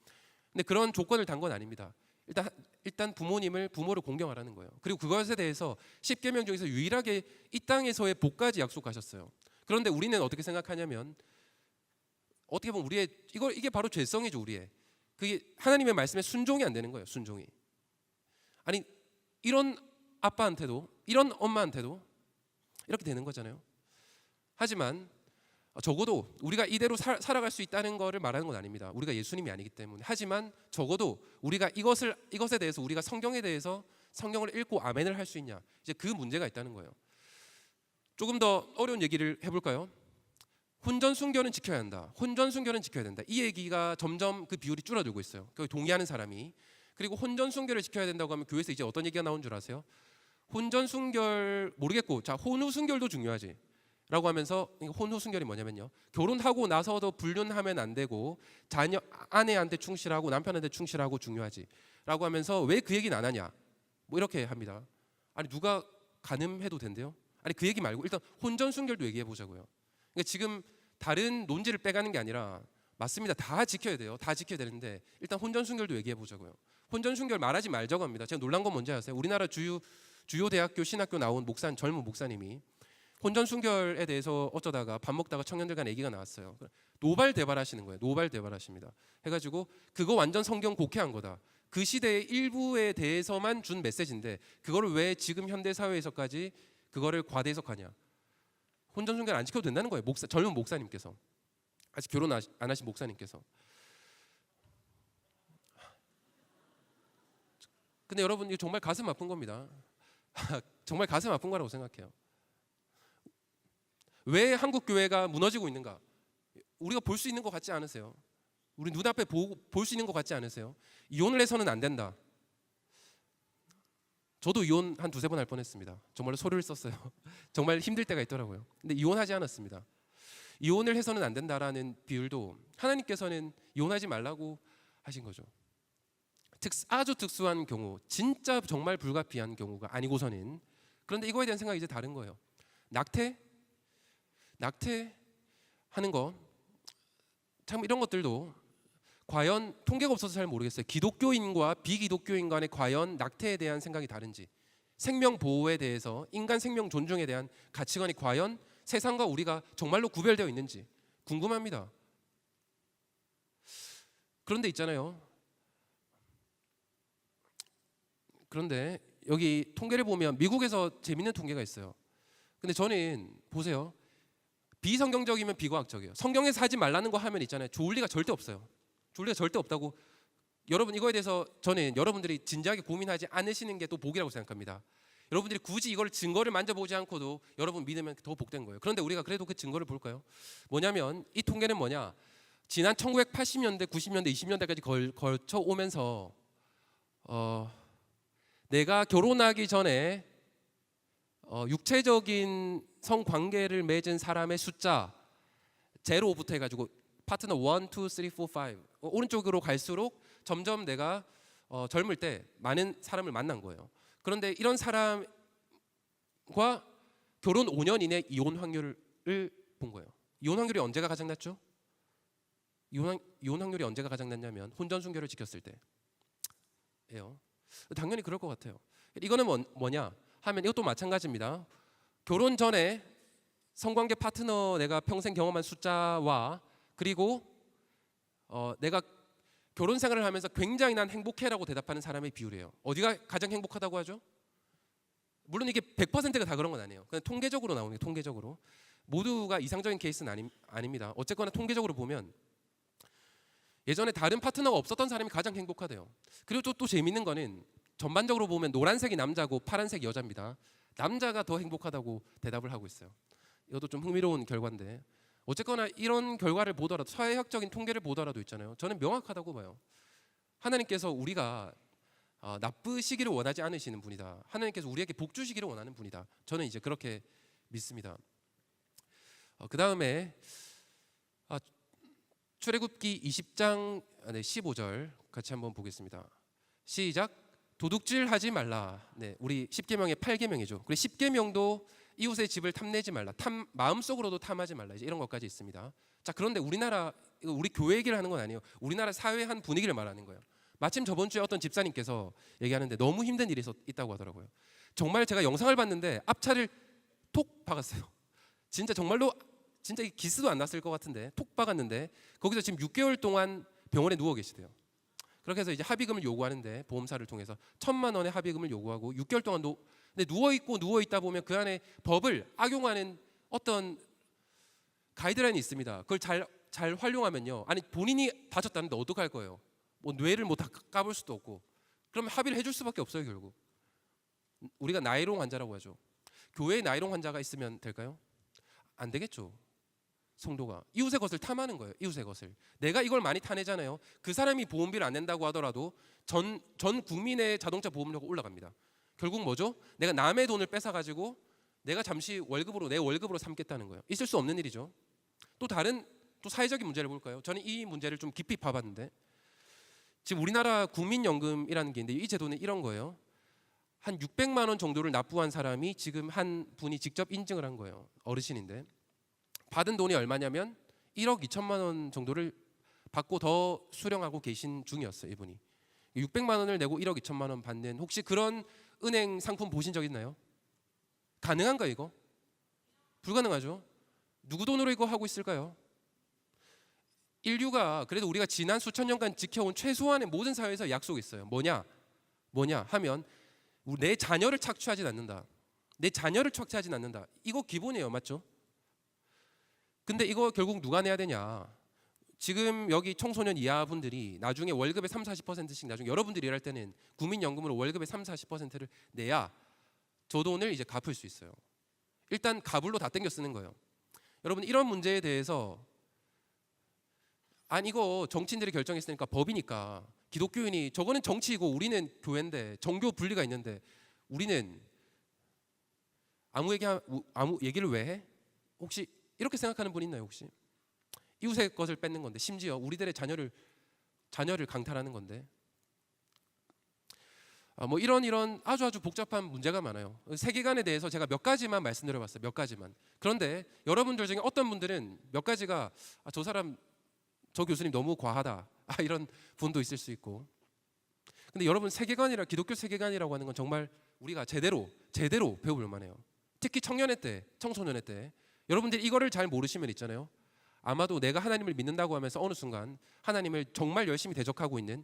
A: 근데 그런 조건을 단 건 아닙니다. 일단 부모를 공경하라는 거예요. 그리고 그것에 대해서 10계명 중에서 유일하게 이 땅에서의 복까지 약속하셨어요. 그런데 우리는 어떻게 생각하냐면, 어떻게 보면 이게 바로 죄성이죠. 우리의 그게 하나님의 말씀에 순종이 안 되는 거예요. 순종이. 아니, 이런 아빠한테도 이런 엄마한테도 이렇게 되는 거잖아요. 하지만 적어도 우리가 이대로 살아갈 수 있다는 것을 말하는 건 아닙니다. 우리가 예수님이 아니기 때문에. 하지만 적어도 우리가 이것에 대해서 우리가 성경에 대해서 성경을 읽고 아멘을 할 수 있냐, 이제 그 문제가 있다는 거예요. 조금 더 어려운 얘기를 해볼까요? 혼전 순결은 지켜야 한다. 혼전 순결은 지켜야 된다. 이 얘기가 점점 그 비율이 줄어들고 있어요. 그 동의하는 사람이. 그리고 혼전 순결을 지켜야 된다고 하면 교회에서 이제 어떤 얘기가 나온 줄 아세요? 혼전 순결 모르겠고, 자 혼후 순결도 중요하지. 라고 하면서 혼후 순결이 뭐냐면요. 결혼하고 나서도 불륜하면 안 되고 자녀 아내한테 충실하고 남편한테 충실하고 중요하지. 라고 하면서 왜 그 얘기는 안 하냐? 뭐 이렇게 합니다. 아니 누가 가늠해도 된대요? 아니 그 얘기 말고 일단 혼전 순결도 얘기해 보자고요. 그러니까 지금 다른 논지를 빼가는 게 아니라 맞습니다. 다 지켜야 돼요. 다 지켜야 되는데 일단 혼전 순결도 얘기해 보자고요. 혼전 순결 말하지 말자고 합니다. 제가 놀란 건 뭔지 아세요? 우리나라 주요 대학교 신학교 나온 젊은 목사님이 혼전 순결에 대해서 어쩌다가 밥 먹다가 청년들 간 얘기가 나왔어요. 노발대발하시는 거예요. 노발대발하십니다. 해가지고 그거 완전 성경 곡해한 거다. 그 시대의 일부에 대해서만 준 메시지인데 그거를 왜 지금 현대 사회에서까지 그거를 과대해석하냐? 혼전 순결 안 지켜도 된다는 거예요. 젊은 목사님께서 아직 결혼 안 하신 목사님께서. 근데 여러분 이거 정말 가슴 아픈 겁니다. 정말 가슴 아픈 거라고 생각해요. 왜 한국 교회가 무너지고 있는가? 우리가 볼 수 있는 것 같지 않으세요? 우리 눈앞에 볼 수 있는 것 같지 않으세요? 이혼을 해서는 안 된다. 저도 이혼 한 두세 번 할 뻔했습니다. 정말로 소리를 썼어요. 정말 힘들 때가 있더라고요. 근데 이혼하지 않았습니다. 이혼을 해서는 안 된다라는 비율도 하나님께서는 이혼하지 말라고 하신 거죠. 아주 특수한 경우, 진짜 정말 불가피한 경우가 아니고서는. 그런데 이거에 대한 생각이 이제 다른 거예요. 낙태하는 거, 참 이런 것들도 과연 통계가 없어서 잘 모르겠어요. 기독교인과 비기독교인 간에 과연 낙태에 대한 생각이 다른지, 생명 보호에 대해서, 인간 생명 존중에 대한 가치관이 과연 세상과 우리가 정말로 구별되어 있는지 궁금합니다. 그런데 있잖아요. 그런데 여기 통계를 보면 미국에서 재밌는 통계가 있어요. 근데 저는 보세요. 비성경적이면 비과학적이에요. 성경에서 하지 말라는 거 하면 있잖아요. 좋을 리가 절대 없어요. 좋을 리가 절대 없다고. 여러분 이거에 대해서 저는 여러분들이 진지하게 고민하지 않으시는 게 또 복이라고 생각합니다. 여러분들이 굳이 이걸 증거를 만져보지 않고도 여러분 믿으면 더 복된 거예요. 그런데 우리가 그래도 그 증거를 볼까요? 뭐냐면 이 통계는 뭐냐? 지난 1980년대, 90년대, 20년대까지 걸쳐 오면서 내가 결혼하기 전에 육체적인 성관계를 맺은 사람의 숫자 제로부터 해가지고 파트너 1, 2, 3, 4, 5 오른쪽으로 갈수록 점점 내가 젊을 때 많은 사람을 만난 거예요. 그런데 이런 사람과 결혼 5년 이내 이혼 확률을 본 거예요. 이혼 확률이 언제가 가장 낮죠? 이혼 확률이 언제가 가장 낮냐면 혼전 순결을 지켰을 때예요. 당연히 그럴 것 같아요. 이거는 뭐냐 하면 이것도 마찬가지입니다. 결혼 전에 성관계 파트너 내가 평생 경험한 숫자와 그리고 내가 결혼 생활을 하면서 굉장히 난 행복해라고 대답하는 사람의 비율이에요. 어디가 가장 행복하다고 하죠? 물론 이게 100%가 다 그런 건 아니에요. 그냥 통계적으로 나오는 게 통계적으로. 모두가 이상적인 케이스는 아닙니다. 어쨌거나 통계적으로 보면 예전에 다른 파트너가 없었던 사람이 가장 행복하대요. 그리고 또 재밌는 거는 전반적으로 보면 노란색이 남자고 파란색이 여자입니다. 남자가 더 행복하다고 대답을 하고 있어요. 이것도 좀 흥미로운 결과인데 어쨌거나 이런 결과를 보더라도 사회학적인 통계를 보더라도 있잖아요. 저는 명확하다고 봐요. 하나님께서 우리가 나쁘시기를 원하지 않으시는 분이다. 하나님께서 우리에게 복 주시기를 원하는 분이다. 저는 이제 그렇게 믿습니다. 그 다음에 출애굽기 20장 15절 같이 한번 보겠습니다. 시작. 도둑질하지 말라. 네, 우리 10계명의 8계명이죠. 그리고 10계명도 이웃의 집을 탐내지 말라. 마음속으로도 탐하지 말라. 이제 이런 것까지 있습니다. 자, 그런데 우리 교회 얘기를 하는 건 아니에요. 우리나라 사회 한 분위기를 말하는 거예요. 마침 저번 주에 어떤 집사님께서 얘기하는데 너무 힘든 일이 있다고 하더라고요. 정말 제가 영상을 봤는데 앞차를 톡 박았어요. 진짜 정말로 진짜 기스도 안 났을 것 같은데 톡 박았는데 거기서 지금 6개월 동안 병원에 누워 계시대요. 그렇게 해서 이제 합의금을 요구하는데 보험사를 통해서 1,000만 원의 합의금을 요구하고 6개월 동안 근데 누워 있다 보면 그 안에 법을 악용하는 어떤 가이드라인이 있습니다. 그걸 잘 활용하면요. 아니 본인이 다쳤다는데 어떡할 거예요? 뭐 뇌를 뭐 다 까볼 수도 없고. 그러면 합의를 해줄 수밖에 없어요 결국. 우리가 나이롱 환자라고 하죠. 교회에 나이롱 환자가 있으면 될까요? 안 되겠죠. 성도가 이웃의 것을 탐하는 거예요. 이웃의 것을. 내가 이걸 많이 타내잖아요. 그 사람이 보험비를 안 낸다고 하더라도 전 국민의 자동차 보험료가 올라갑니다. 결국 뭐죠? 내가 남의 돈을 뺏어 가지고 내가 잠시 내 월급으로 삼겠다는 거예요. 있을 수 없는 일이죠. 또 다른 사회적인 문제를 볼까요? 저는 이 문제를 좀 깊이 봐봤는데 지금 우리나라 국민연금이라는 게 있는데 이 제도는 이런 거예요. 한 600만 원 정도를 납부한 사람이 지금 한 분이 직접 인증을 한 거예요. 어르신인데 받은 돈이 얼마냐면 1억 2천만 원 정도를 받고 더 수령하고 계신 중이었어요. 이분이 600만 원을 내고 1억 2천만 원 받는 혹시 그런 은행 상품 보신 적 있나요? 가능한가 이거? 불가능하죠. 누구 돈으로 이거 하고 있을까요? 인류가 그래도 우리가 지난 수천 년간 지켜온 최소한의 모든 사회에서 약속이 있어요. 뭐냐 하면 내 자녀를 착취하진 않는다. 내 자녀를 착취하진 않는다. 이거 기본이에요. 맞죠? 근데 이거 결국 누가 내야 되냐? 지금 여기 청소년 이하 분들이 나중에 월급의 30-40%씩 나중에 여러분들이 일할 때는 국민연금으로 월급의 30-40%를 내야 저 돈을 이제 갚을 수 있어요. 일단 가불로 다 땡겨 쓰는 거예요. 여러분 이런 문제에 대해서 아니 이거 정치인들이 결정했으니까 법이니까 기독교인이 저거는 정치이고 우리는 교회인데 정교 분리가 있는데 우리는 아무 얘기를 왜 해? 혹시 이렇게 생각하는 분 있나요 혹시? 이웃의 것을 뺏는 건데 심지어 우리들의 자녀를 강탈하는 건데 뭐 이런 아주 복잡한 문제가 많아요. 세계관에 대해서 제가 몇 가지만 말씀드려봤어요. 몇 가지만. 그런데 여러분들 중에 어떤 분들은 몇 가지가 저 교수님 너무 과하다 이런 분도 있을 수 있고. 근데 여러분 기독교 세계관이라고 하는 건 정말 우리가 제대로 배워볼 만해요. 특히 청소년의 때 여러분들이 이거를 잘 모르시면 있잖아요. 아마도 내가 하나님을 믿는다고 하면서 어느 순간 하나님을 정말 열심히 대적하고 있는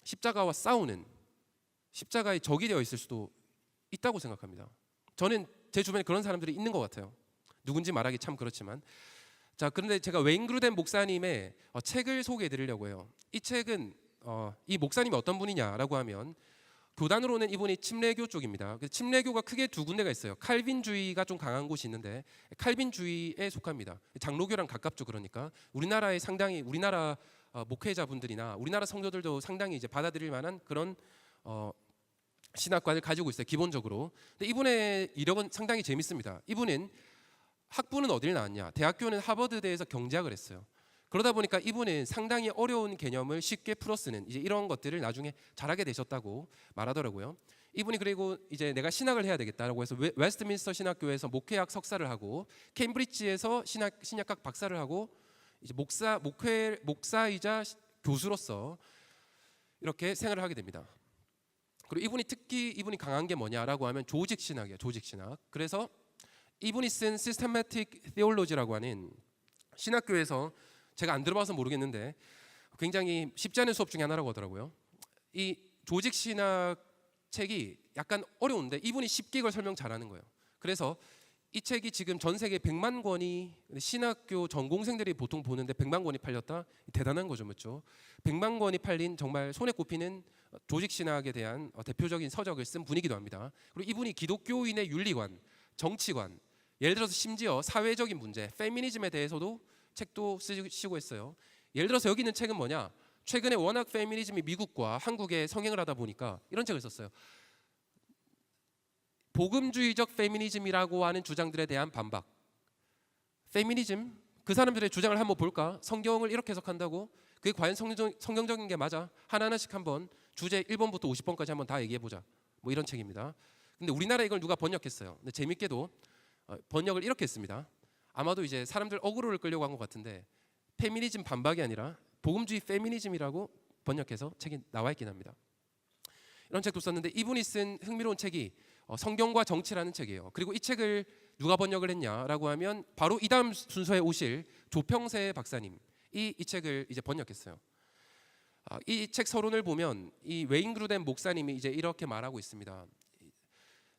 A: 십자가와 싸우는 십자가의 적이 되어 있을 수도 있다고 생각합니다. 저는 제 주변에 그런 사람들이 있는 것 같아요. 누군지 말하기 참 그렇지만 자 그런데 제가 웨인 그루덴 목사님의 책을 소개해 드리려고 해요. 이 책은 이 목사님이 어떤 분이냐라고 하면 교단으로는 이분이 침례교 쪽입니다. 침례교가 크게 두 군데가 있어요. 칼빈주의가 좀 강한 곳이 있는데 칼빈주의에 속합니다. 장로교랑 가깝죠. 그러니까 우리나라 목회자분들이나 우리나라 성도들도 상당히 이제 받아들일 만한 그런 신학관을 가지고 있어요. 기본적으로. 근데 이분의 이력은 상당히 재밌습니다. 이분은 학부는 어딜 나왔냐? 대학교는 하버드대에서 경제학을 했어요. 그러다 보니까 이분은 상당히 어려운 개념을 쉽게 풀어쓰는 이제 이런 것들을 나중에 잘하게 되셨다고 말하더라고요. 이분이 그리고 이제 내가 신학을 해야 되겠다라고 해서 웨스트민스터 신학교에서 목회학 석사를 하고 케임브리지에서 신약학 박사를 하고 이제 목사이자 교수로서 이렇게 생활을 하게 됩니다. 그리고 특히 이분이 강한 게 뭐냐라고 하면 조직 신학이에요. 조직 신학. 그래서 이분이 쓴 시스테매틱 테올로지라고 하는 신학교에서 제가 안 들어봐서 모르겠는데 굉장히 쉽지 않은 수업 중에 하나라고 하더라고요. 이 조직 신학 책이 약간 어려운데 이분이 쉽게 이걸 설명 잘하는 거예요. 그래서 이 책이 지금 전 세계 100만 권이 신학교 전공생들이 보통 보는데 100만 권이 팔렸다? 대단한 거죠. 맞죠? 100만 권이 팔린 정말 손에 꼽히는 조직 신학에 대한 대표적인 서적을 쓴 분이기도 합니다. 그리고 이분이 기독교인의 윤리관, 정치관, 예를 들어서 심지어 사회적인 문제, 페미니즘에 대해서도 책도 쓰시고 했어요. 예를 들어서 여기 있는 책은 뭐냐? 최근에 워낙 페미니즘이 미국과 한국에 성행을 하다 보니까 이런 책을 썼어요. 복음주의적 페미니즘이라고 하는 주장들에 대한 반박. 페미니즘? 그 사람들의 주장을 한번 볼까? 성경을 이렇게 해석한다고? 그게 과연 성경적인 게 맞아? 하나하나씩 한번 주제 1번부터 50번까지 한번 다 얘기해보자. 뭐 이런 책입니다. 근데 우리나라에 이걸 누가 번역했어요. 근데 재밌게도 번역을 이렇게 했습니다. 아마도 이제 사람들 어그로를 끌려고 한 것 같은데 페미니즘 반박이 아니라 복음주의 페미니즘이라고 번역해서 책이 나와 있긴 합니다. 이런 책도 썼는데 이분이 쓴 흥미로운 책이 성경과 정치라는 책이에요. 그리고 이 책을 누가 번역을 했냐라고 하면 바로 이 다음 순서에 오실 조평세 박사님 이 책을 이제 번역했어요. 이 책 서론을 보면 이 웨인 그루덴 목사님이 이제 이렇게 말하고 있습니다.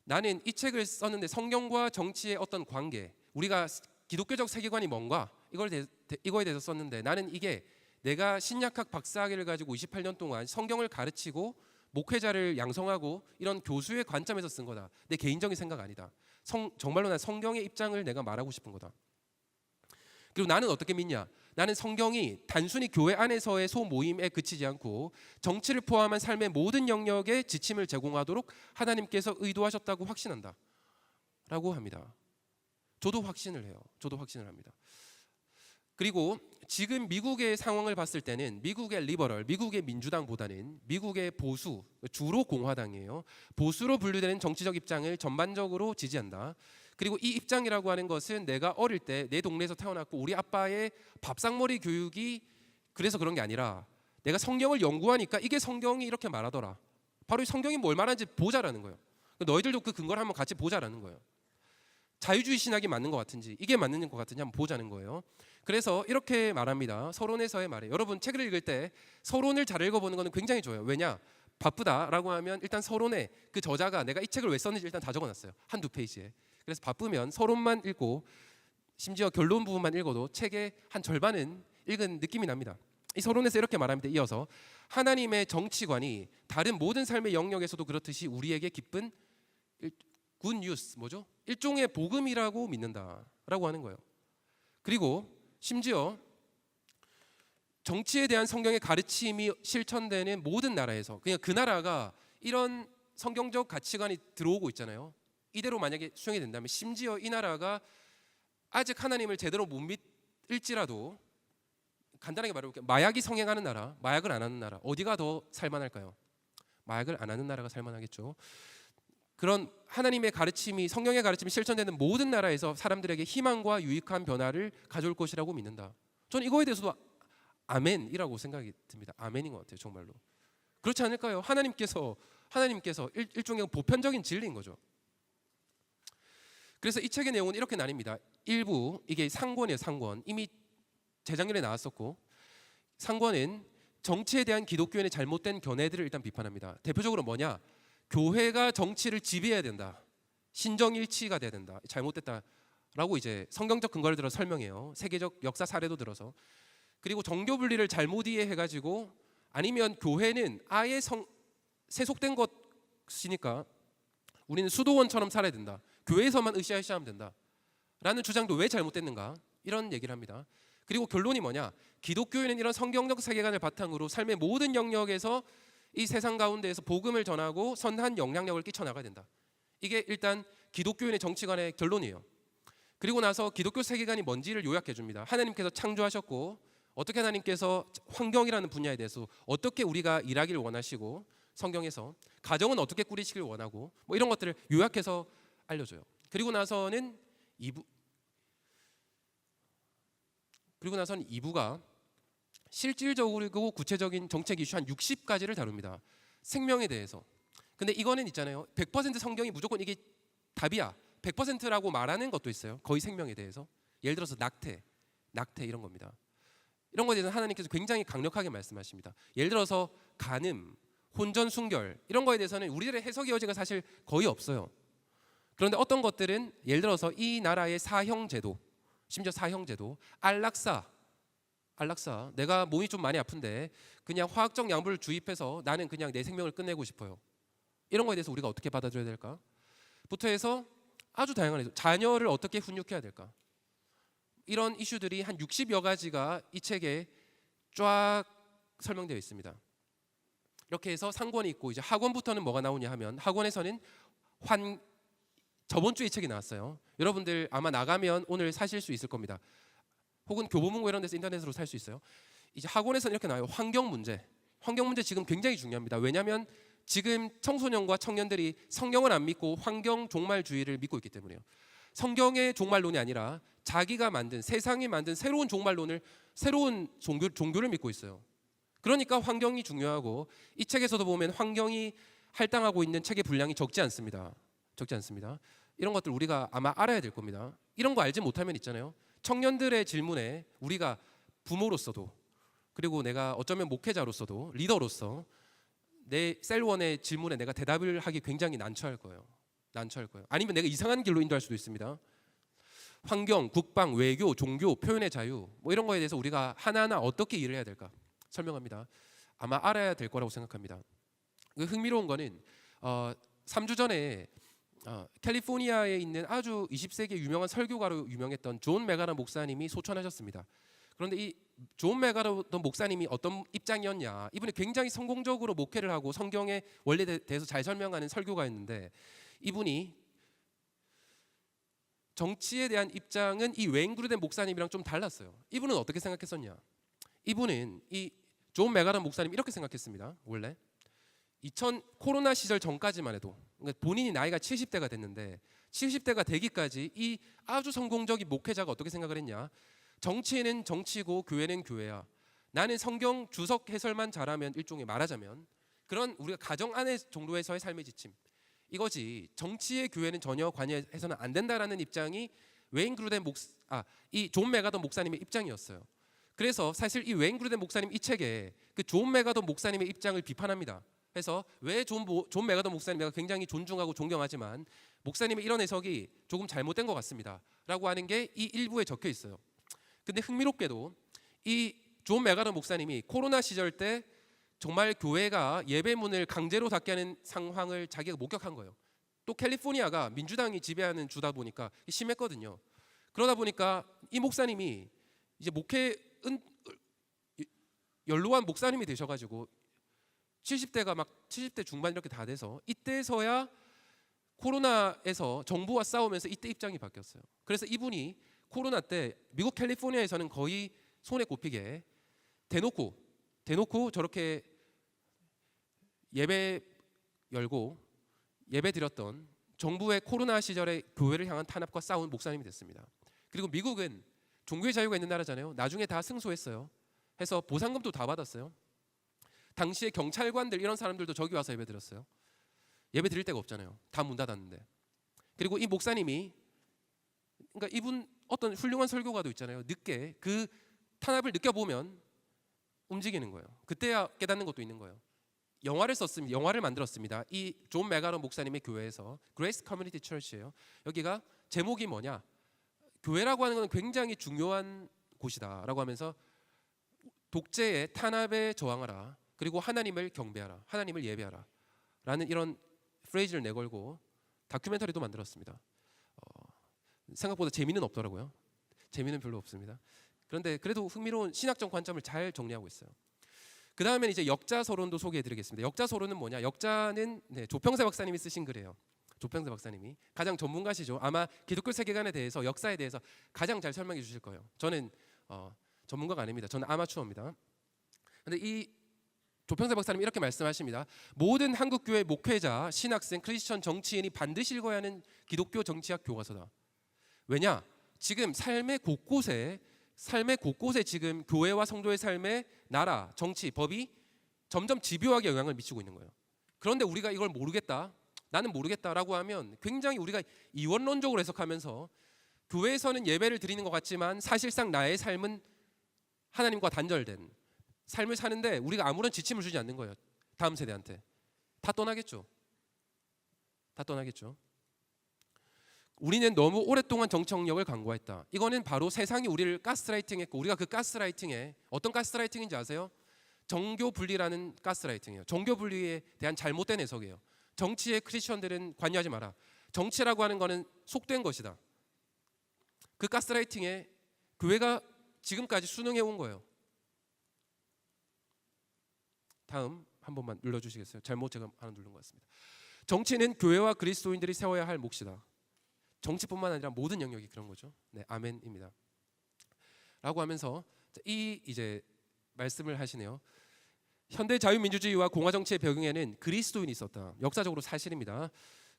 A: 나는 이 책을 썼는데 성경과 정치의 어떤 관계, 우리가 기독교적 세계관이 뭔가 이거에 대해서 썼는데 나는 이게 내가 신약학 박사학위를 가지고 28년 동안 성경을 가르치고 목회자를 양성하고 이런 교수의 관점에서 쓴 거다. 내 개인적인 생각 아니다. 정말로 난 성경의 입장을 내가 말하고 싶은 거다. 그리고 나는 어떻게 믿냐? 나는 성경이 단순히 교회 안에서의 소모임에 그치지 않고 정치를 포함한 삶의 모든 영역에 지침을 제공하도록 하나님께서 의도하셨다고 확신한다 라고 합니다. 저도 확신을 해요. 저도 확신을 합니다. 그리고 지금 미국의 상황을 봤을 때는 미국의 리버럴, 미국의 민주당보다는 미국의 보수, 주로 공화당이에요. 보수로 분류되는 정치적 입장을 전반적으로 지지한다. 그리고 이 입장이라고 하는 것은 내가 어릴 때 내 동네에서 태어났고 우리 아빠의 밥상머리 교육이 그래서 그런 게 아니라 내가 성경을 연구하니까 이게 성경이 이렇게 말하더라. 바로 이 성경이 뭘 말하는지 보자라는 거예요. 너희들도 그 근거를 한번 같이 보자라는 거예요. 자유주의 신학이 맞는 것 같은지 이게 맞는 것 같은지 한번 보자는 거예요. 그래서 이렇게 말합니다. 서론에서의 말이에요. 여러분 책을 읽을 때 서론을 잘 읽어보는 것은 굉장히 좋아요. 왜냐? 바쁘다라고 하면 일단 서론에 그 저자가 내가 이 책을 왜 썼는지 일단 다 적어놨어요. 한두 페이지에. 그래서 바쁘면 서론만 읽고 심지어 결론 부분만 읽어도 책의 한 절반은 읽은 느낌이 납니다. 이 서론에서 이렇게 말합니다. 이어서 하나님의 정치관이 다른 모든 삶의 영역에서도 그렇듯이 우리에게 기쁜 굿 뉴스 뭐죠? 일종의 복음이라고 믿는다라고 하는 거예요. 그리고 심지어 정치에 대한 성경의 가르침이 실천되는 모든 나라에서 그냥 그 나라가 이런 성경적 가치관이 들어오고 있잖아요. 이대로 만약에 수용이 된다면 심지어 이 나라가 아직 하나님을 제대로 못 믿을지라도 간단하게 말해볼게요. 마약이 성행하는 나라, 마약을 안 하는 나라 어디가 더 살만할까요? 마약을 안 하는 나라가 살만하겠죠. 그런 하나님의 가르침이 성경의 가르침이 실천되는 모든 나라에서 사람들에게 희망과 유익한 변화를 가져올 것이라고 믿는다. 저는 이거에 대해서도 아멘이라고 생각이 듭니다. 아멘인 것 같아요. 정말로. 그렇지 않을까요? 하나님께서 일종의 보편적인 진리인 거죠. 그래서 이 책의 내용은 이렇게 나뉩니다. 일부 이게 상권이에요. 상권. 이미 재작년에 나왔었고 상권은 정치에 대한 기독교인의 잘못된 견해들을 일단 비판합니다. 대표적으로 뭐냐? 교회가 정치를 지배해야 된다. 신정일치가 돼야 된다. 잘못됐다라고 이제 성경적 근거를 들어 설명해요. 세계적 역사 사례도 들어서. 그리고 정교 분리를 잘못 이해해가지고 아니면 교회는 아예 세속된 것이니까 우리는 수도원처럼 살아야 된다. 교회에서만 으쌰으쌰하면 된다. 라는 주장도 왜 잘못됐는가? 이런 얘기를 합니다. 그리고 결론이 뭐냐? 기독교인은 이런 성경적 세계관을 바탕으로 삶의 모든 영역에서 이 세상 가운데에서 복음을 전하고 선한 영향력을 끼쳐나가야 된다. 이게 일단 기독교인의 정치관의 결론이에요. 그리고 나서 기독교 세계관이 뭔지를 요약해 줍니다. 하나님께서 창조하셨고 어떻게 하나님께서 환경이라는 분야에 대해서 어떻게 우리가 일하기를 원하시고 성경에서 가정은 어떻게 꾸리시길 원하고 뭐 이런 것들을 요약해서 알려줘요. 그리고 나서는 2부가 실질적이고 구체적인 정책 이슈 한 60가지를 다룹니다. 생명에 대해서. 근데 이거는 있잖아요. 100% 성경이 무조건 이게 답이야. 100%라고 말하는 것도 있어요. 거의 생명에 대해서. 예를 들어서 낙태 이런 겁니다. 이런 것에 대해서 하나님께서 굉장히 강력하게 말씀하십니다. 예를 들어서 간음, 혼전 순결 이런 거에 대해서는 우리들의 해석의 여지가 사실 거의 없어요. 그런데 어떤 것들은 예를 들어서 이 나라의 사형제도, 심지어 사형제도, 안락사 내가 몸이 좀 많이 아픈데 그냥 화학적 약물을 주입해서 나는 그냥 내 생명을 끝내고 싶어요. 이런 거에 대해서 우리가 어떻게 받아들여야 될까? 부터 해서 아주 다양한 자녀를 어떻게 훈육해야 될까? 이런 이슈들이 한 60여 가지가 이 책에 쫙 설명되어 있습니다. 이렇게 해서 상권이 있고 이제 학원부터는 뭐가 나오냐 하면 학원에서는 저번 주에 이 책이 나왔어요. 여러분들 아마 나가면 오늘 사실 수 있을 겁니다. 혹은 교보문고 이런 데서 인터넷으로 살 수 있어요. 이제 학원에서는 이렇게 나와요. 환경 문제 지금 굉장히 중요합니다. 왜냐하면 지금 청소년과 청년들이 성경을 안 믿고 환경 종말주의를 믿고 있기 때문에요. 성경의 종말론이 아니라 자기가 만든 세상이 만든 새로운 종말론을 새로운 종교를 믿고 있어요. 그러니까 환경이 중요하고 이 책에서도 보면 환경이 할당하고 있는 책의 분량이 적지 않습니다. 이런 것들 우리가 아마 알아야 될 겁니다. 이런 거 알지 못하면 있잖아요. 청년들의 질문에 우리가 부모로서도 그리고 내가 어쩌면 목회자로서도 리더로서 내 셀원의 질문에 내가 대답을 하기 굉장히 난처할 거예요. 아니면 내가 이상한 길로 인도할 수도 있습니다. 환경, 국방, 외교, 종교, 표현의 자유 뭐 이런 거에 대해서 우리가 하나하나 어떻게 일을 해야 될까 설명합니다. 아마 알아야 될 거라고 생각합니다. 흥미로운 거는 3주 전에 캘리포니아에 있는 아주 20세기 유명한 설교가로 유명했던 존 메가더 목사님이 소천하셨습니다. 그런데 이 존 메가더 목사님이 어떤 입장이었냐? 이분이 굉장히 성공적으로 목회를 하고 성경의 원리에 대해서 잘 설명하는 설교가였는데 이분이 정치에 대한 입장은 이 웨인 그루덴 목사님이랑 좀 달랐어요. 이분은 어떻게 생각했었냐? 이분은 이 존 메가더 목사님 이렇게 생각했습니다. 원래 2000 코로나 시절 전까지만 해도 그러니까 본인이 나이가 70대가 됐는데 70대가 되기까지 이 아주 성공적인 목회자가 어떻게 생각을 했냐? 정치는 정치고 교회는 교회야. 나는 성경 주석 해설만 잘하면 일종의 말하자면 그런 우리가 가정 안에 정도에서의 삶의 지침 이거지 정치의 교회는 전혀 관여해서는 안 된다라는 입장이 웨인 그루덴 이 존 메가더 목사님의 입장이었어요. 그래서 사실 이 웨인 그루덴 목사님 이 책에 그 존 메가더 목사님의 입장을 비판합니다. 그래서 왜 존 메가더 목사님 내가 굉장히 존중하고 존경하지만 목사님의 이런 해석이 조금 잘못된 것 같습니다라고 하는 게 이 일부에 적혀 있어요. 근데 흥미롭게도 이 존 메가더 목사님이 코로나 시절 때 정말 교회가 예배문을 강제로 닫게 하는 상황을 자기가 목격한 거예요. 또 캘리포니아가 민주당이 지배하는 주다 보니까 심했거든요. 그러다 보니까 이 목사님이 이제 연로한 목사님이 되셔가지고 70대가 막 70대 중반 이렇게 다 돼서 이때서야 코로나에서 정부와 싸우면서 이때 입장이 바뀌었어요. 그래서 이분이 코로나 때 미국 캘리포니아에서는 거의 손에 꼽히게 대놓고 저렇게 예배 열고 예배 드렸던 정부의 코로나 시절에 교회를 향한 탄압과 싸운 목사님이 됐습니다. 그리고 미국은 종교의 자유가 있는 나라잖아요. 나중에 다 승소했어요. 해서 보상금도 다 받았어요. 당시에 경찰관들 이런 사람들도 저기 와서 예배 드렸어요. 예배 드릴 데가 없잖아요. 다 문 닫았는데. 그리고 이 목사님이 그러니까 이분 어떤 훌륭한 설교가도 있잖아요. 늦게 그 탄압을 느껴보면 움직이는 거예요. 그때야 깨닫는 것도 있는 거예요. 영화를 만들었습니다. 이 존 메가더 목사님의 교회에서 그레이스 커뮤니티 처치예요. 여기가 제목이 뭐냐? 교회라고 하는 건 굉장히 중요한 곳이다라고 하면서 독재의 탄압에 저항하라. 그리고 하나님을 경배하라. 하나님을 예배하라. 라는 이런 프레이즈를 내걸고 다큐멘터리도 만들었습니다. 생각보다 재미는 없더라고요. 재미는 별로 없습니다. 그런데 그래도 흥미로운 신학적 관점을 잘 정리하고 있어요. 그 다음에 이제 역자서론도 소개해드리겠습니다. 역자서론은 뭐냐? 역자는 조평세 박사님이 쓰신 글이에요. 조평세 박사님이 가장 전문가시죠. 아마 기독교 세계관에 대해서 역사에 대해서 가장 잘 설명해 주실 거예요. 저는 전문가가 아닙니다. 저는 아마추어입니다. 그런데 이 조평세 박사님이 이렇게 말씀하십니다. 모든 한국 교회 목회자, 신학생, 크리스천 정치인이 반드시 읽어야 하는 기독교 정치학 교과서다. 왜냐? 지금 삶의 곳곳에 지금 교회와 성도의 삶에 나라, 정치, 법이 점점 집요하게 영향을 미치고 있는 거예요. 그런데 우리가 이걸 모르겠다, 나는 모르겠다라고 하면 굉장히 우리가 이원론적으로 해석하면서 교회에서는 예배를 드리는 것 같지만 사실상 나의 삶은 하나님과 단절된 삶을 사는데 우리가 아무런 지침을 주지 않는 거예요. 다음 세대한테. 다 떠나겠죠. 우리는 너무 오랫동안 정치력을 강구했다. 이거는 바로 세상이 우리를 가스라이팅했고 우리가 그 가스라이팅에 어떤 가스라이팅인지 아세요? 정교 분리라는 가스라이팅이에요. 정교 분리에 대한 잘못된 해석이에요. 정치에 크리스천들은 관여하지 마라. 정치라고 하는 거는 속된 것이다. 그 가스라이팅에 교회가 지금까지 순응해 온 거예요. 다음 한 번만 눌러주시겠어요? 잘못 제가 하나 누른 것 같습니다. 정치는 교회와 그리스도인들이 세워야 할 몫이다. 정치뿐만 아니라 모든 영역이 그런 거죠. 네, 아멘입니다. 라고 하면서 이 이제 말씀을 하시네요. 현대 자유민주주의와 공화 정치의 배경에는 그리스도인이 있었다. 역사적으로 사실입니다.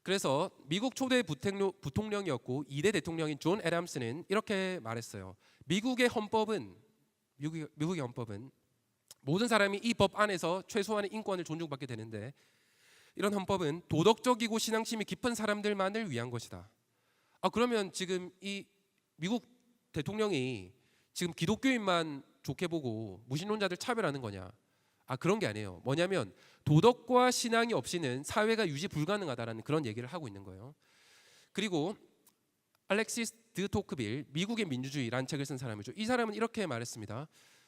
A: 그래서 미국 초대 부통령이었고 2대 대통령인 존 애덤스는 이렇게 말했어요. 미국의 헌법은 모든 사람이 이 법 안에서 최소한의 인권을 존중받게 되는데 이런 헌법은 도덕적이고 신앙심이 깊은 사람들만을 위한 것이다. 그러면 지금 이 미국 대통령이 지금 기독교인만 좋게 보고 무신론자들 차별하는 거냐? 그런 게 아니에요. 뭐냐면 도덕과 신앙이 없이는 사회가 유지 불가능하다라는 그런 얘기를 하고 있는 거예요. 그리고 알렉시스 드 토크빌 미국의 민주주의라는 책을 쓴 사람이죠. 이 사람은 이렇게 말했습니다.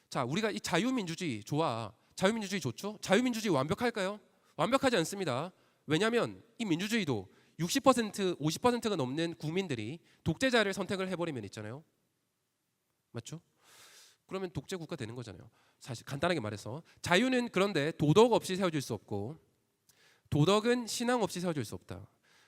A: 자, 우리가 이 자유민주주의 좋아. 자유민주주의 좋죠? 자유민주주의 완벽할까요? 완벽하지 않습니다. 왜냐하면 이 민주주의도 60%, 50%가 넘는 국민들이 독재자를 선택을 해버리면 있잖아요. 맞죠? 그러면 독재 국가 되는 거잖아요. 사실 간단하게 말해서 자유는 그런데 도덕 없이 세워질 수 없고 도덕은 신앙 없이 세워질 수 없다.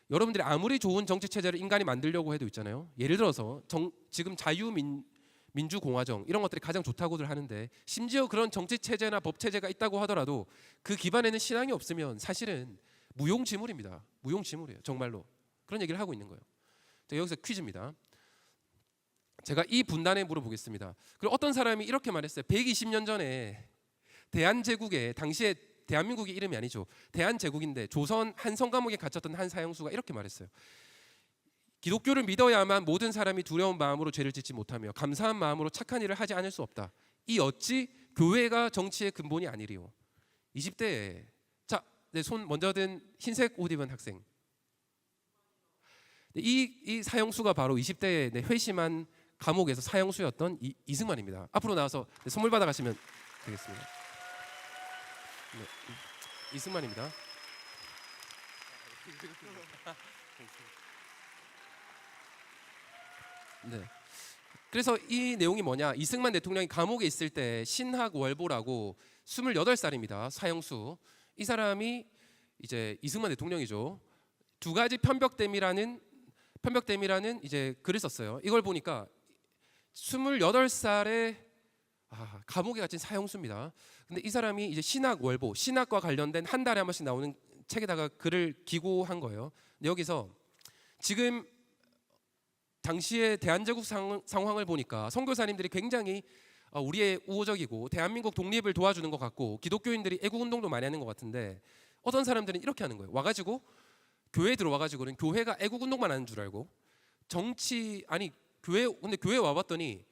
A: 여러분들이 아무리 좋은 정치 체제를 인간이 만들려고 해도 있잖아요. 예를 들어서 지금 자유민주공화정 이런 것들이 가장 좋다고들 하는데 심지어 그런 정치 체제나 법 체제가 있다고 하더라도 그 기반에는 신앙이 없으면 사실은 무용지물입니다. 무용지물이에요. 정말로 그런 얘기를 하고 있는 거예요. 자, 여기서 퀴즈입니다. 제가 이 분단에 물어보겠습니다. 그리고 어떤 사람이 이렇게 말했어요. 120년 전에 대한제국에 당시에 대한민국이 이름이 아니죠. 대한제국인데 조선 한성 감옥에 갇혔던 한 사형수가 이렇게 말했어요. 기독교를 믿어야만 모든 사람이 두려운 마음으로 죄를 짓지 못하며 감사한 마음으로 착한 일을 하지 않을 수 없다. 이 어찌 교회가 정치의 근본이 아니리요. 20대에 자, 네, 손 먼저 든 흰색 옷 입은 학생. 이 사형수가 바로 20대에 회심한 감옥에서 사형수였던 이승만입니다. 앞으로 나와서 선물 받아 가시면 되겠습니다. 네, 이승만입니다. 네. 그래서 이 내용이 뭐냐? 이승만 대통령이 감옥에 있을 때 신학월보라고 28살입니다. 사형수. 이 사람이 이제 이승만 대통령이죠. 두 가지 편벽댐이라는 이제 글을 썼어요. 이걸 보니까 28살에 감옥에 갇힌 사형수입니다. 근데 이 사람이 이제 신학월보, 신학과 관련된 한 달에 한 번씩 나오는 책에다가 글을 기고한 거예요. 근데 여기서 지금 당시의 대한제국 상황을 보니까 선교사님들이 굉장히 우리의 우호적이고 대한민국 독립을 도와주는 것 같고 기독교인들이 애국운동도 많이 하는 것 같은데 어떤 사람들은 이렇게 하는 거예요. 와가지고 교회에 들어와가지고는 교회가 애국운동만 하는 줄 알고 근데 교회 와봤더니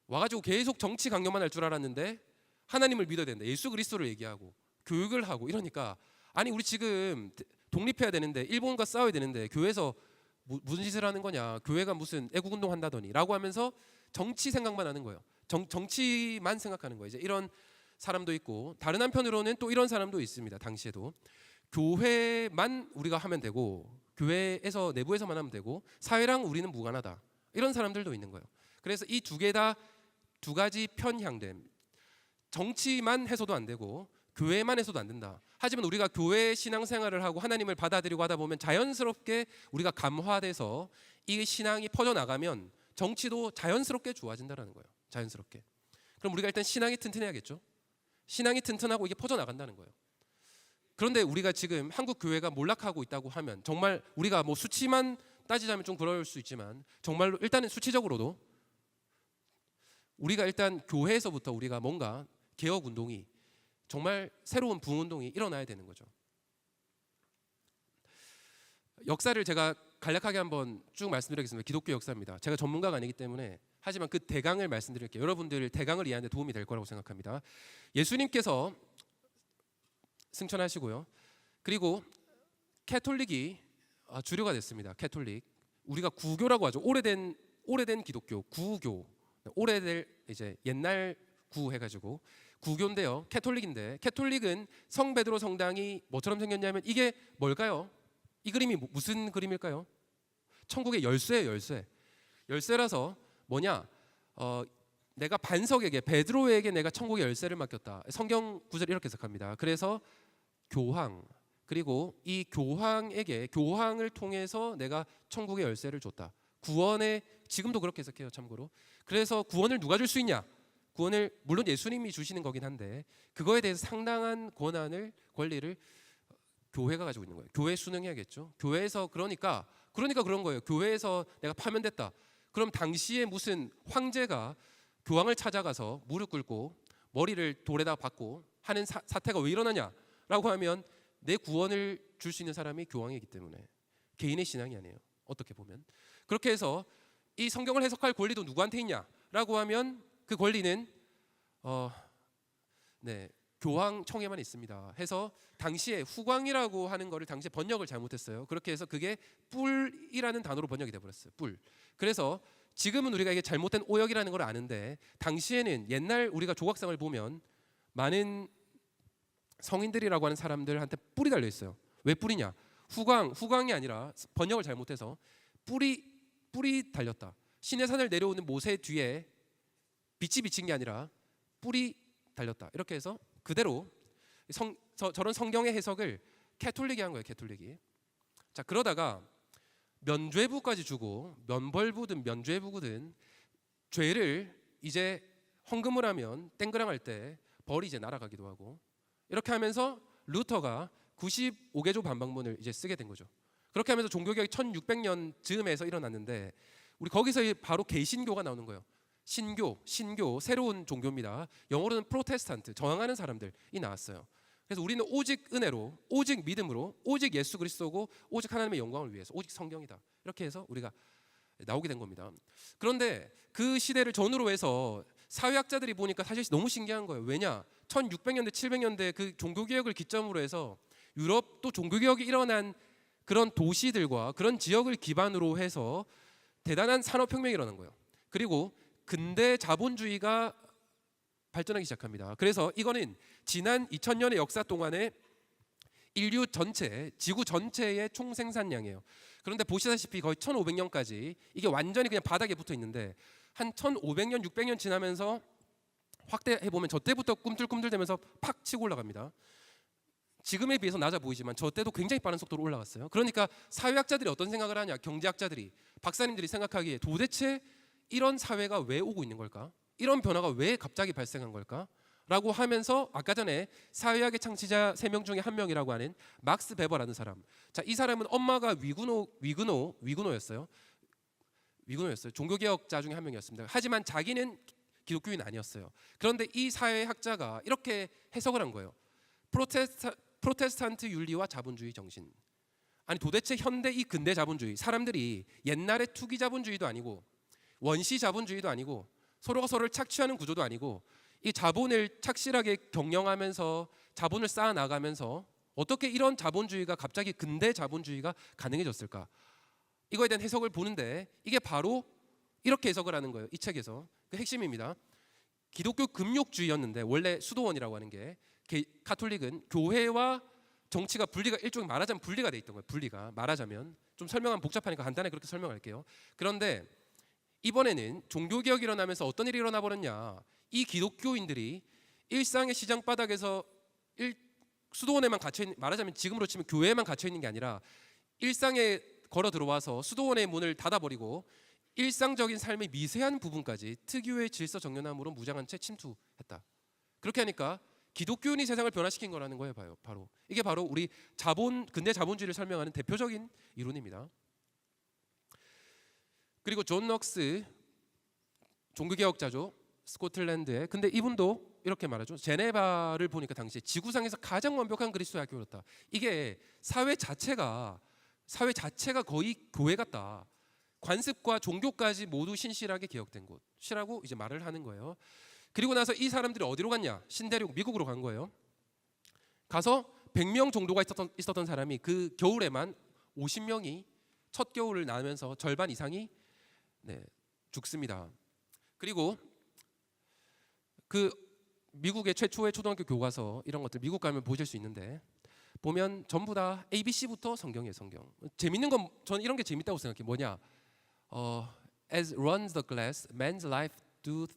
A: 와가지고 계속 정치 강요만 할 줄 알았는데 하나님을 믿어야 된다. 예수 그리스도를 얘기하고 교육을 하고 이러니까 아니 우리 지금 독립해야 되는데 일본과 싸워야 되는데 교회에서 무슨 짓을 하는 거냐. 교회가 무슨 애국운동 한다더니 라고 하면서 정치 생각만 하는 거예요. 정치만 생각하는 거예요. 이제 이런 사람도 있고 다른 한편으로는 또 이런 사람도 있습니다. 당시에도 교회만 우리가 하면 되고 교회에서 내부에서만 하면 되고 사회랑 우리는 무관하다. 이런 사람들도 있는 거예요. 그래서 이 두 가지 편향됨. 정치만 해서도 안 되고 교회만 해서도 안 된다. 하지만 우리가 교회 신앙생활을 하고 하나님을 받아들이고 하다 보면 자연스럽게 우리가 감화돼서 이 신앙이 퍼져나가면 정치도 자연스럽게 좋아진다는 거예요. 자연스럽게. 그럼 우리가 일단 신앙이 튼튼해야겠죠. 신앙이 튼튼하고 이게 퍼져나간다는 거예요. 그런데 우리가 지금 한국 교회가 몰락하고 있다고 하면 정말 우리가 뭐 수치만 따지자면 좀 그럴 수 있지만 정말로 일단은 수치적으로도 우리가 일단 교회에서부터 우리가 뭔가 개혁 운동이 정말 새로운 부흥운동이 일어나야 되는 거죠. 역사를 제가 간략하게 한번 쭉 말씀드리겠습니다. 기독교 역사입니다. 제가 전문가가 아니기 때문에 하지만 그 대강을 말씀드릴게요. 여러분들 대강을 이해하는 데 도움이 될 거라고 생각합니다. 예수님께서 승천하시고요. 그리고 캐톨릭이 주류가 됐습니다. 캐톨릭. 우리가 구교라고 하죠. 오래된 기독교, 구교. 오래될 이제 옛날 구 해가지고 구교인데요. 캐톨릭인데 캐톨릭은 성 베드로 성당이 뭐처럼 생겼냐면 이게 뭘까요? 이 그림이 무슨 그림일까요? 천국의 열쇠예요. 열쇠라서 뭐냐? 내가 반석에게 베드로에게 내가 천국의 열쇠를 맡겼다. 성경 구절이 이렇게 해석합니다. 그래서 교황 그리고 이 교황을 통해서 내가 천국의 열쇠를 줬다. 구원에 지금도 그렇게 해석해요. 참고로. 그래서 구원을 누가 줄 수 있냐? 구원을 물론 예수님이 주시는 거긴 한데 그거에 대해서 상당한 권리를 교회가 가지고 있는 거예요. 교회 순응해야겠죠. 교회에서 그러니까 그런 거예요. 교회에서 내가 파면됐다. 그럼 당시에 무슨 황제가 교황을 찾아가서 무릎 꿇고 머리를 돌에다 박고 하는 사태가 왜 일어나냐라고 하면 내 구원을 줄 수 있는 사람이 교황이기 때문에 개인의 신앙이 아니에요. 어떻게 보면 그렇게 해서 이 성경을 해석할 권리도 누구한테 있냐라고 하면 그 권리는 교황청에만 있습니다. 해서 당시에 후광이라고 하는 거를 당시에 번역을 잘못했어요. 그렇게 해서 그게 뿔이라는 단어로 번역이 돼버렸어요. 뿔. 그래서 지금은 우리가 이게 잘못된 오역이라는 걸 아는데 당시에는 옛날 우리가 조각상을 보면 많은 성인들이라고 하는 사람들한테 뿔이 달려 있어요. 왜 뿔이냐? 후광이 아니라 번역을 잘못해서 뿌리 달렸다. 시내산을 내려오는 모세 뒤에 빛이 비친 게 아니라 뿌리 달렸다. 이렇게 해서 그대로 저런 성경의 해석을 캐톨릭이 한 거예요. 캐톨릭이. 자, 그러다가 면죄부까지 주고 면벌부든 면죄부든 죄를 이제 헌금을 하면 땡그랑할 때 벌이 이제 날아가기도 하고, 이렇게 하면서 루터가 95개조 반박문을 이제 쓰게 된 거죠. 그렇게 하면서 종교개혁이 1600년 즈음에서 일어났는데, 우리 거기서 바로 개신교가 나오는 거예요. 신교, 새로운 종교입니다. 영어로는 프로테스탄트, 저항하는 사람들이 나왔어요. 그래서 우리는 오직 은혜로, 오직 믿음으로, 오직 예수 그리스도고, 오직 하나님의 영광을 위해서, 오직 성경이다. 이렇게 해서 우리가 나오게 된 겁니다. 그런데 그 시대를 전후로 해서 사회학자들이 보니까 사실 너무 신기한 거예요. 왜냐? 1600년대, 700년대 그 종교개혁을 기점으로 해서 유럽도 종교개혁이 일어난 그런 도시들과 그런 지역을 기반으로 해서 대단한 산업혁명이 일어난 거예요. 그리고 근대 자본주의가 발전하기 시작합니다. 그래서 이거는 지난 2000년의 역사 동안에 인류 전체, 지구 전체의 총 생산량이에요. 그런데 보시다시피 거의 1500년까지 이게 완전히 그냥 바닥에 붙어 있는데, 한 1500년, 600년 지나면서 확대해 보면 저 때부터 꿈틀꿈틀대면서 팍 치고 올라갑니다. 지금에 비해서 낮아 보이지만 저 때도 굉장히 빠른 속도로 올라갔어요. 그러니까 사회학자들이 어떤 생각을 하냐, 경제학자들이, 박사님들이 생각하기에 도대체 이런 사회가 왜 오고 있는 걸까? 이런 변화가 왜 갑자기 발생한 걸까? 라고 하면서 아까 전에 사회학의 창시자 3명 중에 한 명이라고 하는 막스 베버라는 사람. 자, 이 사람은 엄마가 위구노였어요. 종교개혁자 중에 한 명이었습니다. 하지만 자기는 기독교인 아니었어요. 그런데 이 사회학자가 이렇게 해석을 한 거예요. 프로테스탄트 윤리와 자본주의 정신. 아니 도대체 현대 이 근대 자본주의, 사람들이 옛날의 투기 자본주의도 아니고 원시 자본주의도 아니고 서로가 서로를 착취하는 구조도 아니고, 이 자본을 착실하게 경영하면서 자본을 쌓아 나가면서 어떻게 이런 자본주의가 갑자기 근대 자본주의가 가능해졌을까? 이거에 대한 해석을 보는데, 이게 바로 이렇게 해석을 하는 거예요. 이 책에서 그 핵심입니다. 기독교 금욕주의였는데, 원래 수도원이라고 하는 게, 가톨릭은 교회와 정치가 분리가, 일종의 말하자면 분리가 돼 있던 거예요. 분리가 말하자면 좀 설명하면 복잡하니까 간단하게 그렇게 설명할게요. 그런데 이번에는 종교개혁이 일어나면서 어떤 일이 일어나 버렸냐, 이 기독교인들이 일상의 시장 바닥에서 수도원에만 갇혀 있는, 말하자면 지금으로 치면 교회에만 갇혀 있는 게 아니라 일상에 걸어 들어와서 수도원의 문을 닫아버리고 일상적인 삶의 미세한 부분까지 특유의 질서 정연함으로 무장한 채 침투했다. 그렇게 하니까 기독교인이 세상을 변화시킨 거라는 거예요. 바로 이게 바로 우리 근대 자본주의를 설명하는 대표적인 이론입니다. 그리고 존 넉스, 종교개혁자죠. 스코틀랜드에. 근데 이분도 이렇게 말하죠. 제네바를 보니까 당시에 지구상에서 가장 완벽한 그리스도의 학교였다. 이게 사회 자체가 거의 교회 같다. 관습과 종교까지 모두 신실하게 개혁된 곳이라고 이제 말을 하는 거예요. 그리고 나서 이 사람들이 어디로 갔냐? 신대륙 미국으로 간 거예요. 가서 100명 정도가 있었던 사람이 그 겨울에만 50명이 첫 겨울을 나면서 절반 이상이 죽습니다. 그리고 그 미국의 최초의 초등학교 교과서, 이런 것들 미국 가면 보실 수 있는데, 보면 전부 다 ABC부터 성경이에요. 성경. 재밌는 건 저는 이런 게 재밌다고 생각해요. 뭐냐? As runs the glass, man's life doth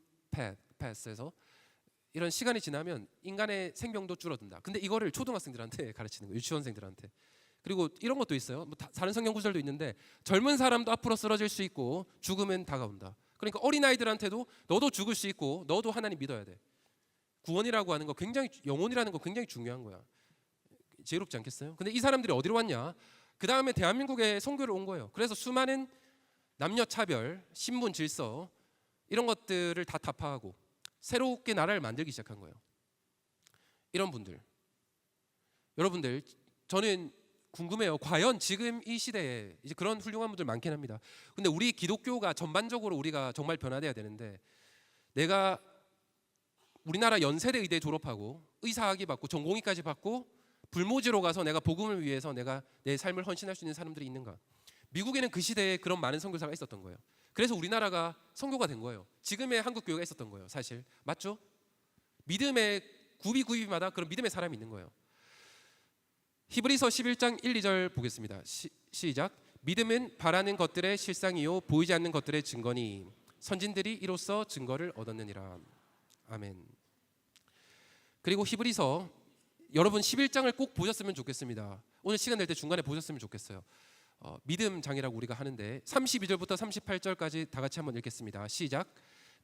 A: pass에서 이런 시간이 지나면 인간의 생명도 줄어든다. 근데 이거를 초등학생들한테 가르치는 거예요. 유치원생들한테. 그리고 이런 것도 있어요. 뭐 다른 성경 구절도 있는데, 젊은 사람도 앞으로 쓰러질 수 있고 죽음은 다가온다. 그러니까 어린아이들한테도 너도 죽을 수 있고 너도 하나님 믿어야 돼. 구원이라고 하는 거 굉장히, 영혼이라는 거 굉장히 중요한 거야. 지혜롭지 않겠어요? 근데 이 사람들이 어디로 왔냐? 그 다음에 대한민국에 선교를 온 거예요. 그래서 수많은 남녀 차별, 신분 질서, 이런 것들을 다 타파하고 새롭게 나라를 만들기 시작한 거예요. 이런 분들, 여러분들, 저는 궁금해요. 과연 지금 이 시대에 이제 그런 훌륭한 분들 많긴 합니다. 근데 우리 기독교가 전반적으로 우리가 정말 변화돼야 되는데, 내가 우리나라 연세대 의대 졸업하고 의사학위 받고 전공의까지 받고 불모지로 가서 내가 복음을 위해서 내가 내 삶을 헌신할 수 있는 사람들이 있는가? 미국에는 그 시대에 그런 많은 선교사가 있었던 거예요. 그래서 우리나라가 선교가 된 거예요. 지금의 한국 교회가 있었던 거예요. 사실 맞죠? 믿음의 구비마다 그런 믿음의 사람이 있는 거예요. 히브리서 11장 1, 2절 보겠습니다. 시작. 믿음은 바라는 것들의 실상이요 보이지 않는 것들의 증거니 선진들이 이로써 증거를 얻었느니라. 아멘. 그리고 히브리서 여러분 11장을 꼭 보셨으면 좋겠습니다. 오늘 시간 될 때 중간에 보셨으면 좋겠어요. 믿음 장이라고 우리가 하는데 32절부터 38절까지 다 같이 한번 읽겠습니다. 시작.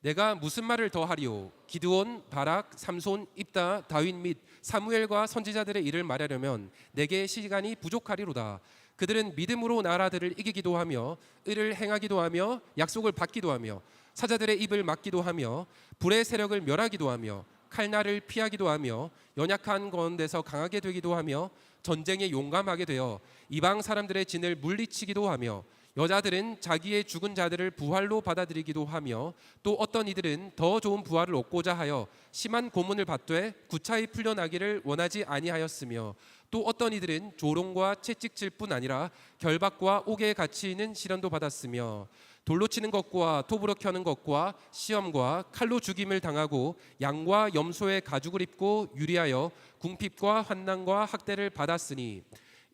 A: 내가 무슨 말을 더 하리요? 기드온, 바락, 삼손, 입다, 다윗 및 사무엘과 선지자들의 일을 말하려면 내게 시간이 부족하리로다. 그들은 믿음으로 나라들을 이기기도 하며 의를 행하기도 하며 약속을 받기도 하며 사자들의 입을 막기도 하며 불의 세력을 멸하기도 하며 칼날을 피하기도 하며 연약한 가운데서 강하게 되기도 하며 전쟁에 용감하게 되어 이방 사람들의 진을 물리치기도 하며 여자들은 자기의 죽은 자들을 부활로 받아들이기도 하며 또 어떤 이들은 더 좋은 부활을 얻고자 하여 심한 고문을 받되 구차히 풀려나기를 원하지 아니하였으며 또 어떤 이들은 조롱과 채찍질 뿐 아니라 결박과 옥에 갇히는 시련도 받았으며 돌로 치는 것과 톱으로 켜는 것과 시험과 칼로 죽임을 당하고 양과 염소의 가죽을 입고 유리하여 궁핍과 환난과 학대를 받았으니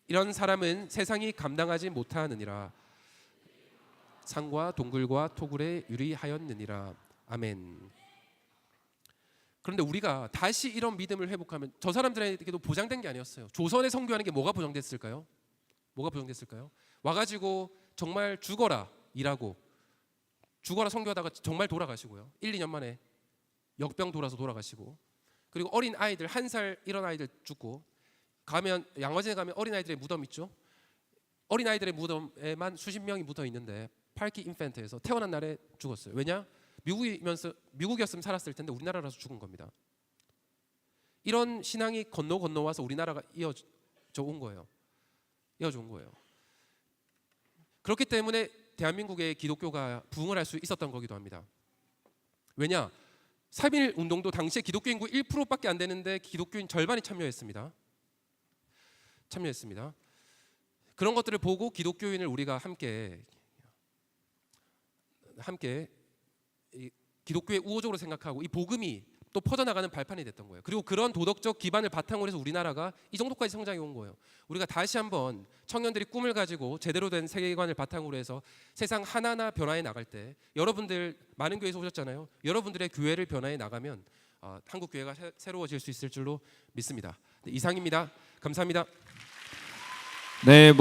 A: 이런 사람은 세상이 감당하지 못하느니라. 상과 동굴과 토굴에 유리하였느니라. 아멘. 그런데 우리가 다시 이런 믿음을 회복하면 저 사람들에게도 보장된 게 아니었어요. 조선에 선교하는 게 뭐가 보장됐을까요? 뭐가 보장됐을까요? 와가지고 정말 죽어라 일하고 죽어라 선교하다가 정말 돌아가시고요. 1, 2년 만에 역병 돌아서 돌아가시고 그리고 어린 아이들 1살 이런 아이들 죽고 가면 양화진에 가면 어린 아이들의 무덤 있죠. 어린 아이들의 무덤에만 수십 명이 묻어 있는데 팔키 인펜트에서 태어난 날에 죽었어요. 왜냐? 미국이었으면 살았을 텐데 우리나라라서 죽은 겁니다. 이런 신앙이 건너와서 우리나라가 이어져 온 거예요. 이어져 온 거예요. 그렇기 때문에 대한민국의 기독교가 부흥을 할 수 있었던 거기도 합니다. 왜냐? 3.1 운동도 당시에 기독교 인구 1%밖에 안 되는데 기독교인 절반이 참여했습니다. 그런 것들을 보고 기독교인을 우리가 함께 기독교의 우호적으로 생각하고 이 복음이 또 퍼져나가는 발판이 됐던 거예요. 그리고 그런 도덕적 기반을 바탕으로 해서 우리나라가 이 정도까지 성장해 온 거예요. 우리가 다시 한번 청년들이 꿈을 가지고 제대로 된 세계관을 바탕으로 해서 세상 하나하나 변화해 나갈 때 여러분들 많은 교회에서 오셨잖아요. 여러분들의 교회를 변화해 나가면 한국 교회가 새로워질 수 있을 줄로 믿습니다. 네, 이상입니다. 감사합니다.
C: 네.